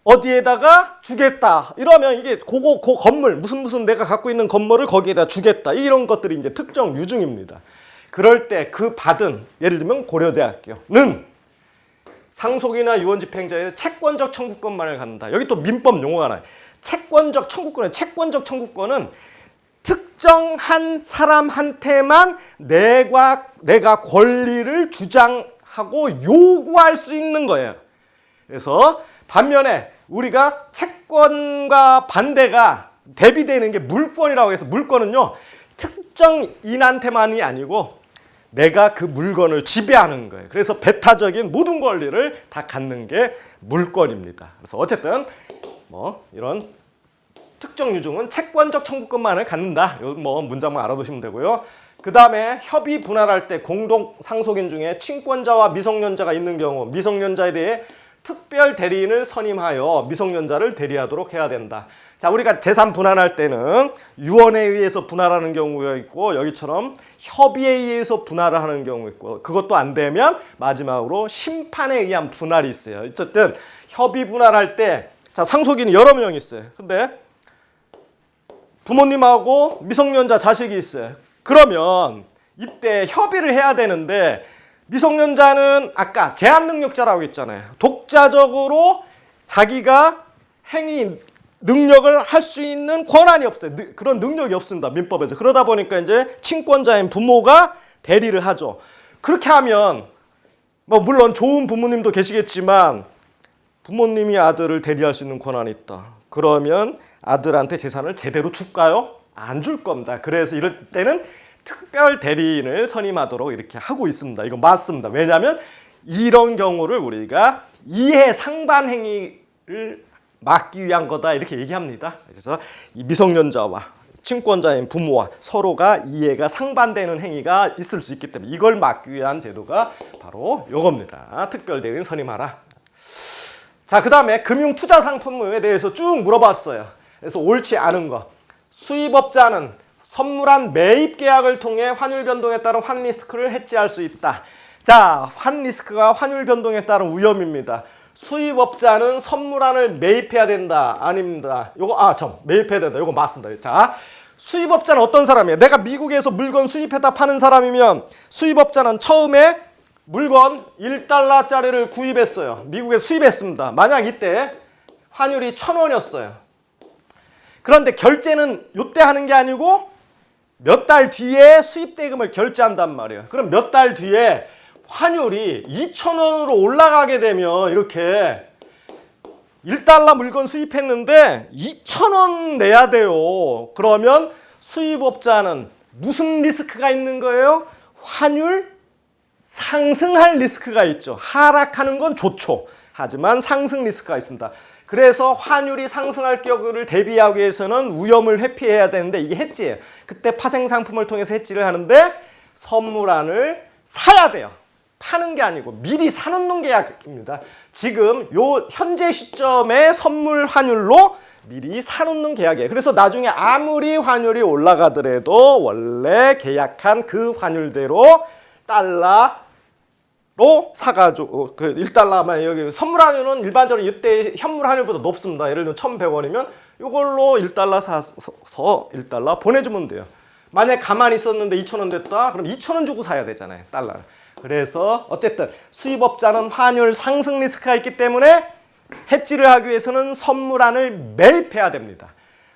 어디에다가 주겠다. 이러면 이게 그 건물 무슨 내가 갖고 있는 건물을 거기에다 주겠다. 이런 것들이 이제 특정 유증입니다. 그럴 때 그 받은 예를 들면 고려대학교는 상속이나 유언 집행자의 채권적 청구권만을 갖는다. 여기 또 민법 용어가 나와요. 채권적 청구권은 특정한 사람한테만 내가 권리를 주장하고 요구할 수 있는 거예요. 그래서 반면에 우리가 채권과 반대가 대비되는 게 물권이라고 해서 물권은요. 특정인한테만이 아니고 내가 그 물건을 지배하는 거예요. 그래서 배타적인 모든 권리를 다 갖는 게 물권입니다. 그래서 어쨌든 이런 특정 유증은 채권적 청구권만을 갖는다. 뭐 문장만 알아두시면 되고요. 그 다음에 협의 분할할 때 공동 상속인 중에 친권자와 미성년자가 있는 경우 미성년자에 대해 특별 대리인을 선임하여 미성년자를 대리하도록 해야 된다. 자, 우리가 재산 분할할 때는 유언에 의해서 분할하는 경우가 있고 여기처럼 협의에 의해서 분할을 하는 경우 있고 그것도 안 되면 마지막으로 심판에 의한 분할이 있어요. 어쨌든 협의 분할할 때 자, 상속인이 여러 명 있어요. 근데 부모님하고 미성년자 자식이 있어요. 그러면 이때 협의를 해야 되는데 미성년자는 아까 제한 능력자라고 했잖아요. 독자적으로 자기가 행위 능력을 할 수 있는 권한이 없어요. 그런 능력이 없습니다. 민법에서. 그러다 보니까 이제 친권자인 부모가 대리를 하죠. 그렇게 하면 뭐 물론 좋은 부모님도 계시겠지만 부모님이 아들을 대리할 수 있는 권한이 있다. 그러면 아들한테 재산을 제대로 줄까요? 안 줄 겁니다. 그래서 이럴 때는 특별 대리인을 선임하도록 이렇게 하고 있습니다. 이거 맞습니다. 왜냐하면 이런 경우를 우리가 이해 상반 행위를 막기 위한 거다 이렇게 얘기합니다. 그래서 이 미성년자와 친권자인 부모와 서로가 이해가 상반되는 행위가 있을 수 있기 때문에 이걸 막기 위한 제도가 바로 이겁니다. 특별 대리인 선임하라. 자, 그 다음에 금융투자 상품에 대해서 쭉 물어봤어요. 그래서 옳지 않은 거. 수입업자는 선물한 매입 계약을 통해 환율 변동에 따른 환 리스크를 해지할 수 있다. 자, 환 리스크가 환율 변동에 따른 위험입니다. 수입업자는 선물안을 매입해야 된다. 아닙니다. 요거 매입해야 된다. 요거 맞습니다. 자, 수입업자는 어떤 사람이에요? 내가 미국에서 물건 수입해다 파는 사람이면 수입업자는 처음에 물건 1달러짜리를 구입했어요. 미국에서 수입했습니다. 만약 이때 환율이 1,000원이었어요. 그런데 결제는 요때 하는 게 아니고 몇 달 뒤에 수입 대금을 결제한단 말이에요. 그럼 몇 달 뒤에 환율이 2,000원으로 올라가게 되면 이렇게 1달러 물건 수입했는데 2,000원 내야 돼요. 그러면 수입업자는 무슨 리스크가 있는 거예요? 환율 상승할 리스크가 있죠. 하락하는 건 좋죠. 하지만 상승 리스크가 있습니다. 그래서 환율이 상승할 경우를 대비하기 위해서는 위험을 회피해야 되는데 이게 해지예요. 그때 파생 상품을 통해서 해지를 하는데 선물안을 사야 돼요. 파는 게 아니고 미리 사놓는 계약입니다. 지금 요 현재 시점의 선물 환율로 미리 사놓는 계약이에요. 그래서 나중에 아무리 환율이 올라가더라도 원래 계약한 그 환율대로 달러로 사가지고 그 1달러만 여기 선물 환율은 일반적으로 이때 현물 환율보다 높습니다. 예를 들면 1,100원이면 이걸로 1달러 사서 1달러 보내주면 돼요. 만약 가만히 있었는데 2,000원 됐다? 그럼 2,000원 주고 사야 되잖아요. 달러를. 그래서 어쨌든 수입업자는 환율 상승 리스크가 있기 때문에 해지를 하기 위해서는 선물안을 매입해야 됩니다.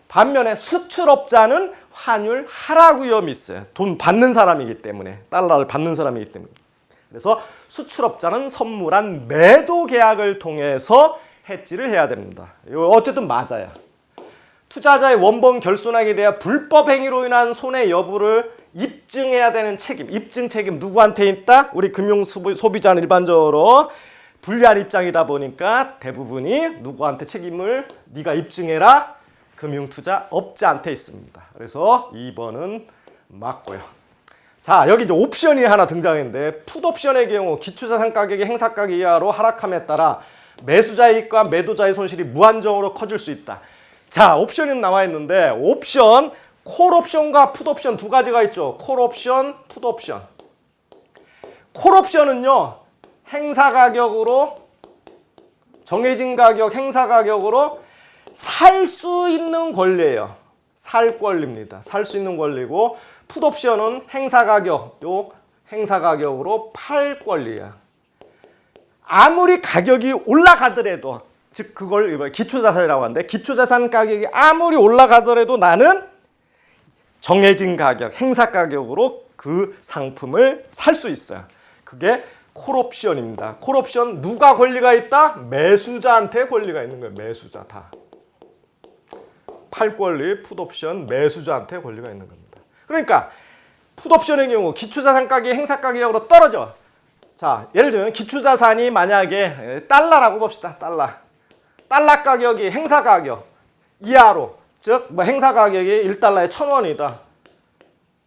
반면에 수출업자는 환율 하락 위험이 있어요. 돈 받는 사람이기 때문에 달러를 받는 사람이기 때문에 그래서 수출업자는 선물안 매도 계약을 통해서 해지를 해야 됩니다. 이거 어쨌든 맞아요. 투자자의 원본 결손하게 대한 불법 행위로 인한 손해 여부를 입증해야 되는 책임, 입증 책임 누구한테 있다? 우리 금융 소비자는 일반적으로 불리한 입장이다 보니까 대부분이 누구한테 책임을 네가 입증해라? 금융투자업자한테 있습니다. 그래서 2번은 맞고요. 자, 여기 이제 옵션이 하나 등장했는데 풋옵션의 경우 기초자산 가격이 행사 가격 이하로 하락함에 따라 매수자의 이익과 매도자의 손실이 무한정으로 커질 수 있다. 자, 옵션이 나와 있는데 옵션 콜옵션과 풋옵션 두 가지가 있죠. 콜옵션, 풋옵션. 콜옵션은요. 행사 가격으로 정해진 가격, 행사 가격으로 살 수 있는 권리예요. 살 권리입니다. 살 수 있는 권리고 풋옵션은 행사 가격, 요 행사 가격으로 팔 권리야. 아무리 가격이 올라가더라도 즉 그걸 기초자산이라고 하는데 기초자산 가격이 아무리 올라가더라도 나는 정해진 가격, 행사 가격으로 그 상품을 살 수 있어요. 그게 콜옵션입니다. 콜옵션 누가 권리가 있다? 매수자한테 권리가 있는 거예요. 매수자 다. 팔 권리, 풋옵션, 매수자한테 권리가 있는 겁니다. 그러니까 풋옵션의 경우 기초자산 가격이 행사 가격으로 떨어져. 자, 예를 들면 기초자산이 만약에 달러라고 봅시다. 달러 가격이 행사 가격 이하로 즉 뭐 행사 가격이 1달러에 1,000원이다.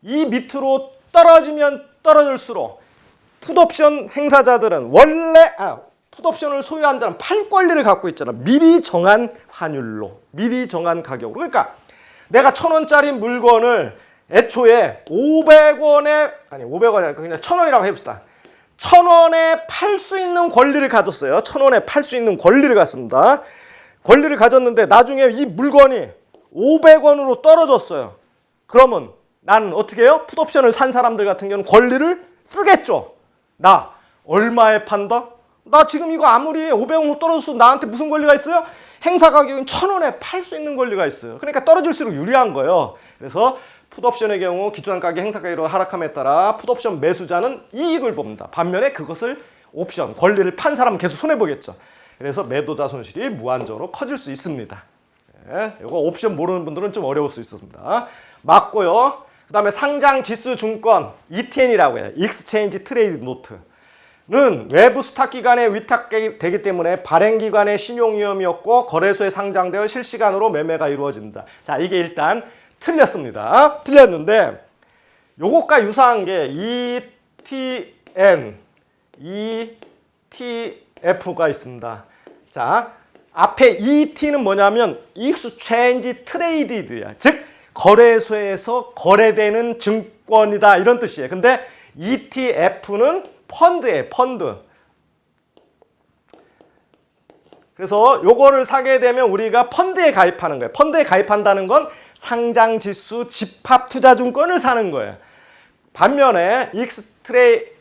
이 밑으로 떨어지면 떨어질수록 풋옵션 행사자들은 원래 풋옵션을 소유한 자는 팔 권리를 갖고 있잖아. 미리 정한 환율로, 미리 정한 가격으로. 그러니까 내가 1,000원짜리 물건을 애초에 500원에 아니 500원이 아니라 그냥 1,000원이라고 해봅시다. 1,000원에 팔 수 있는 권리를 가졌어요. 1,000원에 팔 수 있는 권리를 갖습니다. 권리를 가졌는데 나중에 이 물건이 500원으로 떨어졌어요. 그러면 나는 어떻게 해요? 풋옵션을 산 사람들 같은 경우는 권리를 쓰겠죠. 나 얼마에 판다? 나 지금 이거 아무리 500원으로 떨어져서 나한테 무슨 권리가 있어요? 행사 가격은 1,000원에 팔 수 있는 권리가 있어요. 그러니까 떨어질수록 유리한 거예요. 그래서 풋옵션의 경우 기존 가격 행사 가격으로 하락함에 따라 풋옵션 매수자는 이익을 봅니다. 반면에 그것을 옵션, 권리를 판 사람은 계속 손해보겠죠. 그래서 매도자 손실이 무한정으로 커질 수 있습니다. 네, 이거 옵션 모르는 분들은 좀 어려울 수 있습니다. 맞고요. 그 다음에 상장 지수 증권 ETN이라고 해요. 익스체인지 트레이드 노트는 외부 수탁기관에 위탁되기 때문에 발행기관의 신용 위험이 없고 거래소에 상장되어 실시간으로 매매가 이루어진다. 자, 이게 일단 틀렸습니다. 틀렸는데 요것과 유사한 게 ETN, ETF가 있습니다. 자, 앞에 ET는 뭐냐면 Exchange Traded야. 즉 거래소에서 거래되는 증권이다 이런 뜻이에요. 근데 ETF는 펀드예요. 펀드. 그래서 요거를 사게 되면 우리가 펀드에 가입하는 거예요. 펀드에 가입한다는 건 상장지수 집합투자증권을 사는 거예요. 반면에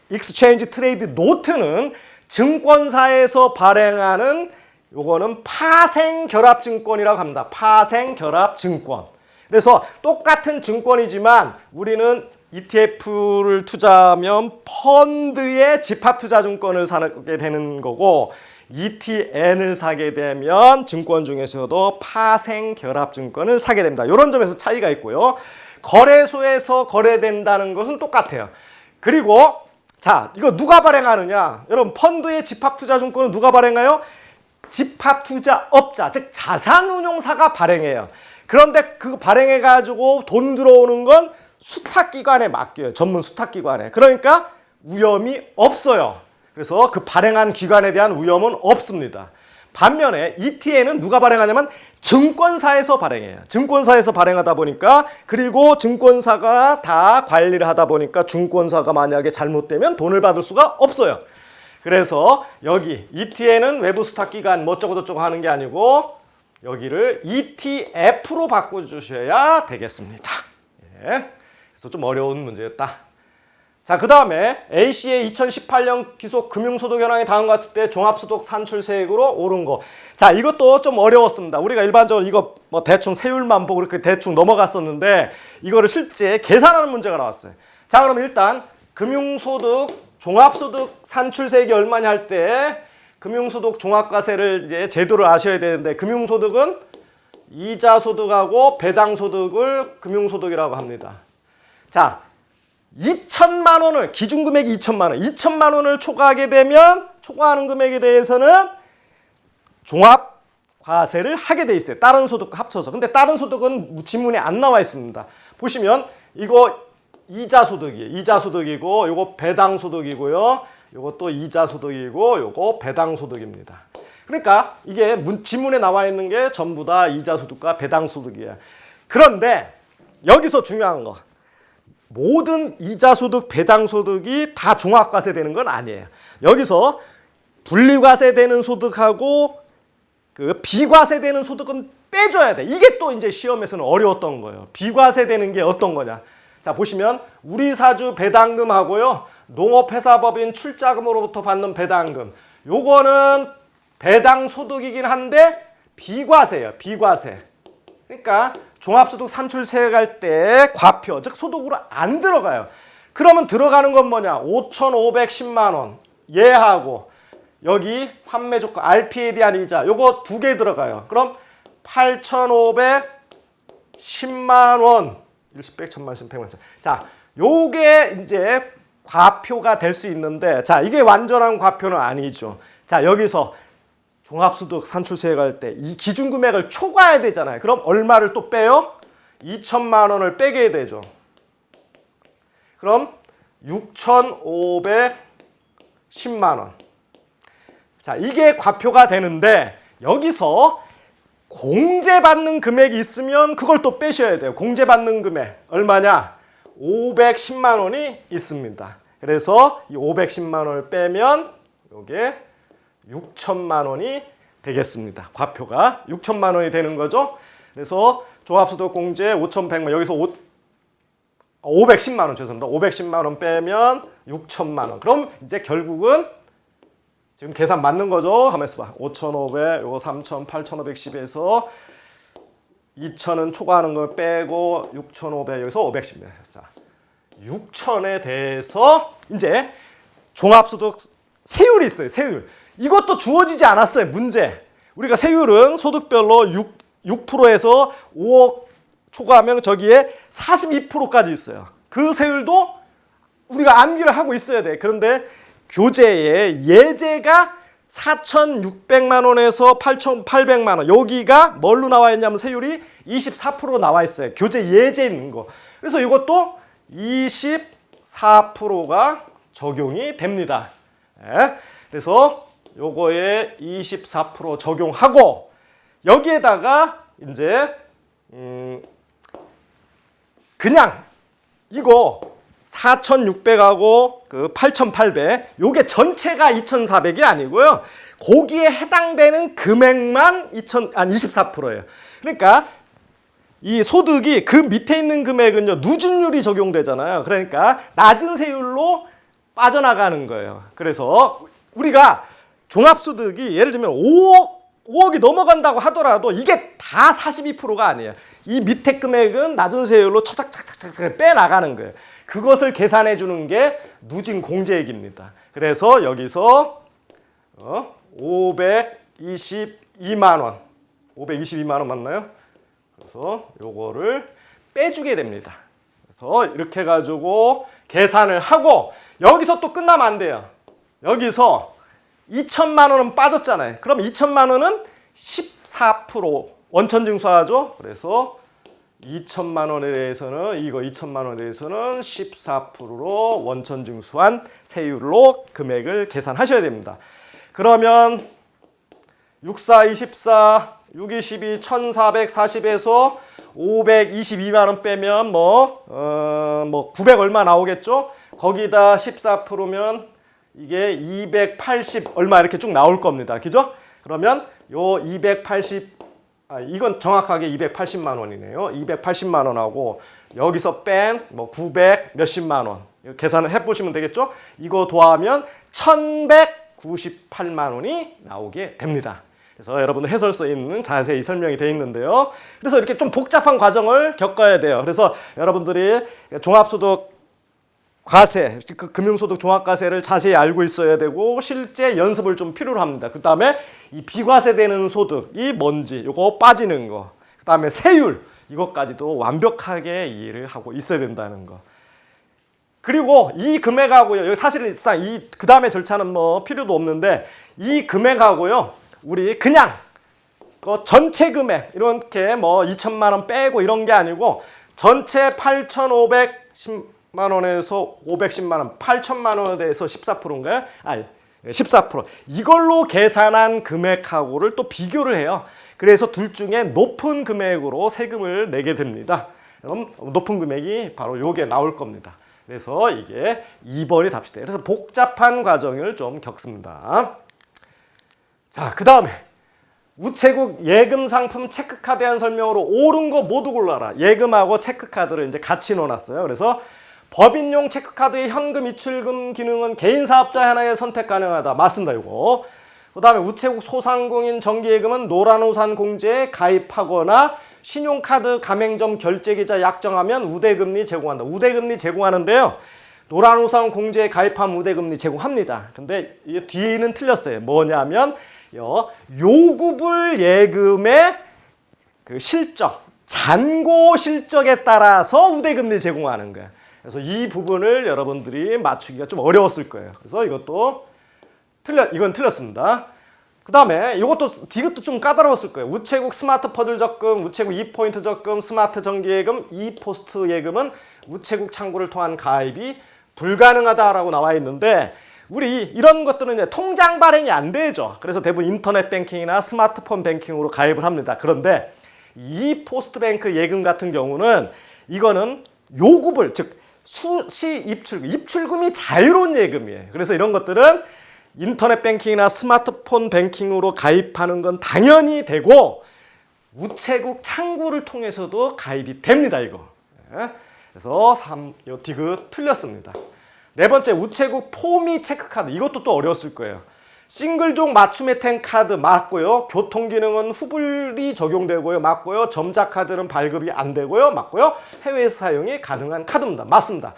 익스체인지 트레이드 노트는 증권사에서 발행하는 요거는 파생결합증권이라고 합니다. 파생결합증권. 그래서 똑같은 증권이지만 우리는 ETF를 투자하면 펀드의 집합투자증권을 사게 되는 거고 ETN을 사게 되면 증권 중에서도 파생결합증권을 사게 됩니다. 이런 점에서 차이가 있고요. 거래소에서 거래된다는 것은 똑같아요. 그리고 자, 이거 누가 발행하느냐? 여러분 펀드의 집합투자증권은 누가 발행해요? 집합투자업자, 즉 자산운용사가 발행해요. 그런데 그 발행해가지고 돈 들어오는 건 수탁기관에 맡겨요. 전문 수탁기관에. 그러니까 위험이 없어요. 그래서 그 발행한 기관에 대한 위험은 없습니다. 반면에 ETN은 누가 발행하냐면 증권사에서 발행해요. 증권사에서 발행하다 보니까 그리고 증권사가 다 관리를 하다 보니까 증권사가 만약에 잘못되면 돈을 받을 수가 없어요. 그래서 여기 ETN은 외부 수탁기관 뭐 어쩌고저쩌고 하는 게 아니고 여기를 ETF로 바꿔주셔야 되겠습니다. 예. 그래서 좀 어려운 문제였다. 자, 그 다음에 A씨의 2018년 기속 금융소득 현황이 다음과 같을 때 종합소득 산출세액으로 오른 거. 자, 이것도 좀 어려웠습니다. 우리가 일반적으로 이거 뭐 대충 세율만 보고 이렇게 대충 넘어갔었는데 이거를 실제 계산하는 문제가 나왔어요. 자, 그럼 일단 금융소득, 종합소득 산출세액이 얼마냐 할 때 금융소득 종합과세를 이제 제도를 아셔야 되는데 금융소득은 이자소득하고 배당소득을 금융소득이라고 합니다. 자, 2천만 원을 기준금액이 2천만 원, 2천만 원을 초과하게 되면 초과하는 금액에 대해서는 종합과세를 하게 돼 있어요. 다른 소득과 합쳐서. 근데 다른 소득은 지문에 안 나와 있습니다. 보시면 이거 이자소득이에요. 이자소득이고 요거 배당소득이고요. 요것도 이자소득이고 요거 배당소득입니다. 그러니까 이게 지문에 나와 있는 게 전부 다 이자소득과 배당소득이에요. 그런데 여기서 중요한 거. 모든 이자소득, 배당소득이 다 종합과세 되는 건 아니에요. 여기서 분리과세 되는 소득하고 그 비과세 되는 소득은 빼줘야 돼. 이게 또 이제 시험에서는 어려웠던 거예요. 비과세 되는 게 어떤 거냐. 자, 보시면 우리사주 배당금하고요. 농업회사법인 출자금으로부터 받는 배당금. 요거는 배당소득이긴 한데 비과세예요. 비과세. 그러니까 종합소득 산출세액 할 때 과표, 즉 소득으로 안 들어가요. 그러면 들어가는 건 뭐냐? 5,510만 원 예하고 여기 환매 조건 RP에 대한 이자 요거 두 개 들어가요. 그럼 8,510만 원 일십, 백, 천만, 십, 백만. 자, 요게 이제 과표가 될 수 있는데 자, 이게 완전한 과표는 아니죠. 자, 여기서 종합소득 산출세액 할 때 이 기준금액을 초과해야 되잖아요. 그럼 얼마를 또 빼요? 2천만 원을 빼게 되죠. 그럼 6,510만 원. 자, 이게 과표가 되는데 여기서 공제받는 금액이 있으면 그걸 또 빼셔야 돼요. 공제받는 금액 얼마냐? 510만 원이 있습니다. 그래서 이 510만 원을 빼면 이게 6천만 원이 되겠습니다. 과표가 6천만 원이 되는 거죠. 그래서 종합소득 공제 5,100만 여기서 510만 원 죄송합니다. 510만 원 빼면 6천만 원. 그럼 이제 결국은 지금 계산 맞는 거죠? 가만 있어봐. 5,500, 요거 3,000, 8,510에서 2,000은 초과하는 걸 빼고 6,500 여기서 510. 자, 6,000에 대해서 이제 종합소득 세율이 있어요. 세율. 이것도 주어지지 않았어요. 문제. 우리가 세율은 소득별로 6%에서 5억 초과하면 저기에 42%까지 있어요. 그 세율도 우리가 암기를 하고 있어야 돼. 그런데 교재에 예제가 4,600만 원에서 8,800만 원. 여기가 뭘로 나와 있냐면 세율이 24% 나와 있어요. 교재 예제 있는 거. 그래서 이것도 24%가 적용이 됩니다. 네. 그래서 요거에 24% 적용하고 여기에다가 이제 그냥 이거 4,600하고 그 8,800 요게 전체가 2,400이 아니고요. 거기에 해당되는 금액만 24%예요. 그러니까 이 소득이 그 밑에 있는 금액은요. 누진율이 적용되잖아요. 그러니까 낮은 세율로 빠져나가는 거예요. 그래서 우리가 종합소득이 예를 들면 5억이 넘어간다고 하더라도 이게 다 42%가 아니에요. 이 밑에 금액은 낮은 세율로 차착차착 빼나가는 거예요. 그것을 계산해 주는 게 누진 공제액입니다. 그래서 여기서 522만 원. 522만 원 맞나요? 그래서 요거를 빼주게 됩니다. 그래서 이렇게 해 가지고 계산을 하고 여기서 또 끝나면 안 돼요. 여기서 2천만 원은 빠졌잖아요. 그럼 2천만 원은 14% 원천징수하죠. 그래서 2천만 원에 대해서는 이거 2천만 원에 대해서는 14%로 원천징수한 세율로 금액을 계산하셔야 됩니다. 그러면 64, 24, 6, 22, 1,440에서 522만 원 빼면 뭐 900 얼마 나오겠죠? 거기다 14%면 이게 280 얼마 이렇게 쭉 나올 겁니다. 그죠? 그러면 요 280 이건 정확하게 280만 원이네요. 280만 원하고 여기서 뺀 뭐 900 몇십만 원 계산을 해보시면 되겠죠? 이거 더하면 1,198만 원이 나오게 됩니다. 그래서 여러분들 해설서에 있는 자세히 설명이 되어 있는데요. 그래서 이렇게 좀 복잡한 과정을 겪어야 돼요. 그래서 여러분들이 종합소득 과세, 그 금융소득 종합과세를 자세히 알고 있어야 되고 실제 연습을 좀 필요로 합니다. 그 다음에 이 비과세되는 소득이 뭔지 이거 빠지는 거, 그 다음에 세율 이것까지도 완벽하게 이해를 하고 있어야 된다는 거. 그리고 이 금액하고요, 여기 사실상 그 다음에 절차는 뭐 필요도 없는데 이 금액하고요, 우리 그냥 그 전체 금액 이렇게 뭐 2천만 원 빼고 이런 게 아니고 전체 8,510만 원에서 510만 원, 8천만 원에 대해서 14%인가요? 아니, 14%. 이걸로 계산한 금액하고를 또 비교를 해요. 그래서 둘 중에 높은 금액으로 세금을 내게 됩니다. 그럼 높은 금액이 바로 요게 나올 겁니다. 그래서 이게 2번이 답이 돼요. 그래서 복잡한 과정을 좀 겪습니다. 자, 그 다음에 우체국 예금 상품 체크카드에 대한 설명으로 옳은 거 모두 골라라. 예금하고 체크카드를 이제 같이 넣어놨어요. 그래서 법인용 체크카드의 현금 이출금 기능은 개인 사업자 하나에 선택 가능하다. 맞습니다. 이거. 그 다음에 우체국 소상공인 정기예금은 노란우산 공제에 가입하거나 신용카드 가맹점 결제계좌 약정하면 우대금리 제공한다. 우대금리 제공하는데요. 노란우산 공제에 가입하면 우대금리 제공합니다. 근데 이 뒤에는 틀렸어요. 뭐냐면 요구불 예금의 그 실적, 잔고 실적에 따라서 우대금리 제공하는 거예요. 그래서 이 부분을 여러분들이 맞추기가 좀 어려웠을 거예요. 그래서 이건 틀렸습니다. 그 다음에 이것도 좀 까다로웠을 거예요. 우체국 스마트 퍼즐 적금, 우체국 2포인트 적금, 스마트 정기예금, 2포스트 예금은 우체국 창구를 통한 가입이 불가능하다라고 나와 있는데 우리 이런 것들은 이제 통장 발행이 안 되죠. 그래서 대부분 인터넷 뱅킹이나 스마트폰 뱅킹으로 가입을 합니다. 그런데 이 포스트뱅크 예금 같은 경우는 이거는 요금을 즉 수시 입출금이 자유로운 예금이에요. 그래서 이런 것들은 인터넷 뱅킹이나 스마트폰 뱅킹으로 가입하는 건 당연히 되고 우체국 창구를 통해서도 가입이 됩니다. 이거. 그래서 요 디귿 틀렸습니다. 네 번째 우체국 포미 체크카드 이것도 또 어려웠을 거예요. 싱글족 맞춤 혜택 카드 맞고요. 교통기능은 후불이 적용되고요. 맞고요. 점자카드는 발급이 안 되고요. 맞고요. 해외에서 사용이 가능한 카드입니다. 맞습니다.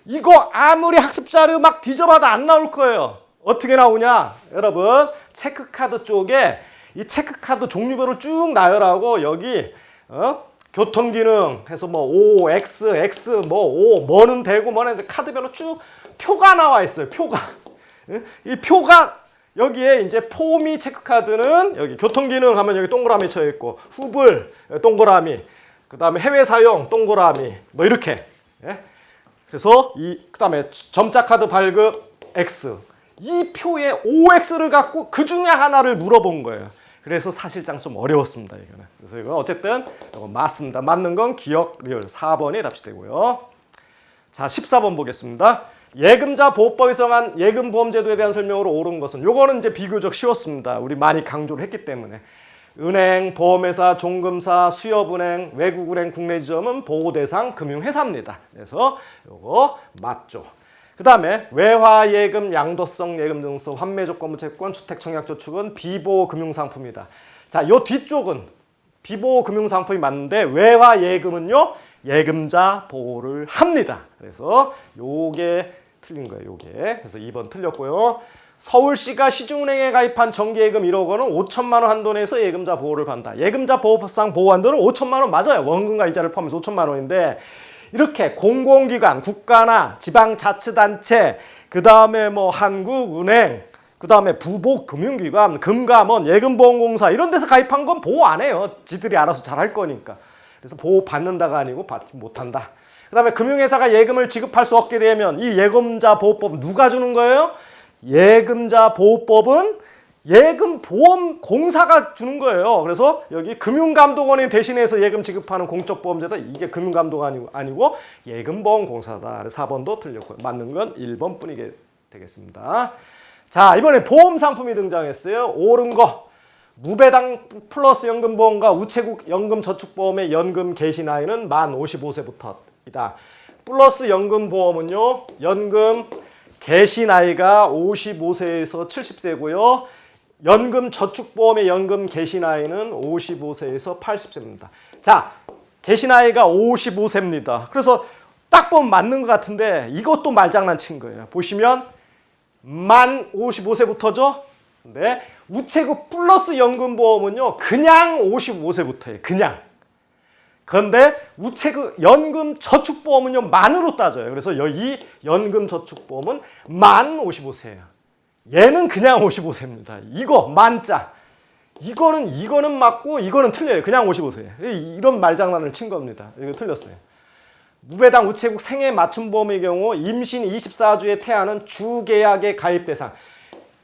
이거 아무리 학습자료 막 뒤져봐도 안 나올 거예요. 어떻게 나오냐? 여러분 체크카드 쪽에 이 체크카드 종류별로 쭉 나열하고 여기 교통기능 해서 뭐 O, X, X 뭐 O 뭐는 되고 뭐는 해서 카드별로 쭉 표가 나와 있어요. 표가. 이 표가 여기에 이제 포미 체크카드는 여기 교통기능 하면 여기 동그라미 쳐 있고 후불 동그라미 그다음에 해외 사용 동그라미 뭐 이렇게. 그래서 그다음에 점자카드 발급 X. 이 표에 OX를 갖고 그 중에 하나를 물어본 거예요. 그래서 사실상 좀 어려웠습니다. 이거는. 그래서 이거 어쨌든 이거 맞습니다. 맞는 건 기억 리얼 4번이 답이 되고요. 자, 14번 보겠습니다. 예금자 보호법이 정한 예금보험제도에 대한 설명으로 옳은 것은 요거는 이제 비교적 쉬웠습니다. 우리 많이 강조를 했기 때문에. 은행, 보험회사, 종금사, 수협은행, 외국은행, 국내 지점은 보호대상 금융회사입니다. 그래서 요거 맞죠. 그 다음에 외화예금, 양도성 예금 등서, 환매조건부 채권, 주택청약저축은 비보금융상품이다. 자, 요 뒤쪽은 비보금융상품이 맞는데 외화예금은요 예금자 보호를 합니다. 그래서 요게 틀린 거예요. 요게. 그래서 2번 틀렸고요. 서울시가 시중은행에 가입한 정기예금 1억 원은 5천만 원 한도 내에서 예금자 보호를 받는다. 예금자 보호법상 보호 한도는 5천만 원 맞아요. 원금과 이자를 포함해서 5천만 원인데 이렇게 공공기관, 국가나 지방자치단체, 그 다음에 뭐 한국은행, 그 다음에 부보금융기관, 금감원, 예금보험공사 이런 데서 가입한 건 보호 안 해요. 지들이 알아서 잘할 거니까. 그래서 보호 받는다가 아니고 받지 못한다. 그 다음에 금융회사가 예금을 지급할 수 없게 되면 이 예금자 보호법 누가 주는 거예요? 예금자 보호법은 예금보험공사가 주는 거예요. 그래서 여기 금융감독원이 대신해서 예금 지급하는 공적보험제도 이게 금융감독원이 아니고 예금보험공사다. 그래서 4번도 틀렸고요. 맞는 건 1번 뿐이게 되겠습니다. 자, 이번에 보험상품이 등장했어요. 옳은 거. 무배당 플러스 연금보험과 우체국 연금저축보험의 연금 개시 나이는 만 55세부터이다. 플러스 연금보험은요. 연금 개시 나이가 55세에서 70세고요. 연금저축보험의 연금 개시 나이는 55세에서 80세입니다. 자, 개시 나이가 55세입니다. 그래서 딱 보면 맞는 것 같은데 이것도 말장난 친 거예요. 보시면 만 55세부터죠. 근데 우체국 플러스 연금보험은요. 그냥 55세부터예요. 그냥. 그런데 우체국 연금저축보험은요. 만으로 따져요. 그래서 이 연금저축보험은 만 55세예요. 얘는 그냥 55세입니다. 이거 만자. 이거는 맞고 이거는 틀려요. 그냥 55세예요. 이런 말장난을 친 겁니다. 이거 틀렸어요. 무배당 우체국 생애 맞춤보험의 경우 임신 24주에 태아는 주계약의 가입 대상.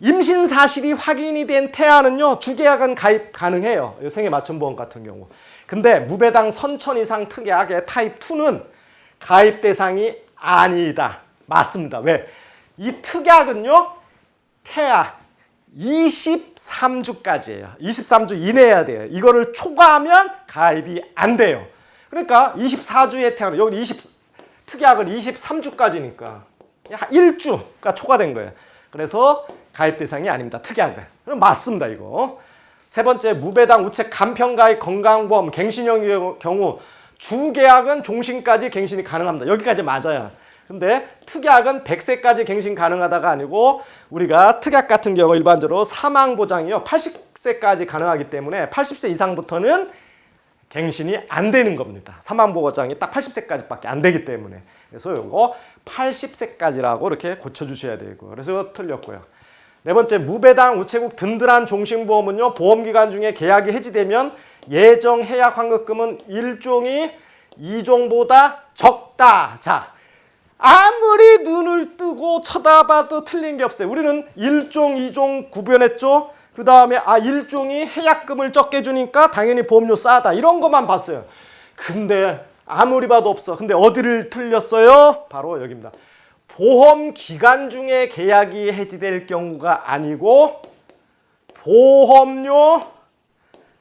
임신 사실이 확인이 된 태아는요. 주계약은 가입 가능해요. 생애 맞춤보험 같은 경우. 근데 무배당 선천 이상 특약의 타입 2는 가입 대상이 아니다. 맞습니다. 왜? 이 특약은요. 태아 23주까지예요. 23주 이내에 해야 돼요. 이거를 초과하면 가입이 안 돼요. 그러니까 24주에 태어나 여기 특약은 23주까지니까 1주가 초과된 거예요. 그래서 가입 대상이 아닙니다. 특약은. 그럼 맞습니다. 이거. 세 번째 무배당 우체 간편가입 건강보험 갱신형의 경우 주계약은 종신까지 갱신이 가능합니다. 여기까지 맞아요. 근데 특약은 100세까지 갱신 가능하다가 아니고 우리가 특약 같은 경우 일반적으로 사망보장이요 80세까지 가능하기 때문에 80세 이상부터는 갱신이 안 되는 겁니다. 사망보장이 딱 80세까지밖에 안 되기 때문에. 그래서 이거 80세까지라고 이렇게 고쳐주셔야 되고. 그래서 이거 틀렸고요. 네 번째 무배당 우체국 든든한 종신보험은요 보험기간 중에 계약이 해지되면 예정 해약 환급금은 1종이 2종보다 적다. 자, 아무리 눈을 뜨고 쳐다봐도 틀린 게 없어요. 우리는 1종, 2종 구별했죠. 그 다음에 1종이 해약금을 적게 주니까 당연히 보험료 싸다. 이런 것만 봤어요. 근데 아무리 봐도 없어. 근데 어디를 틀렸어요? 바로 여기입니다. 보험 기간 중에 계약이 해지될 경우가 아니고 보험료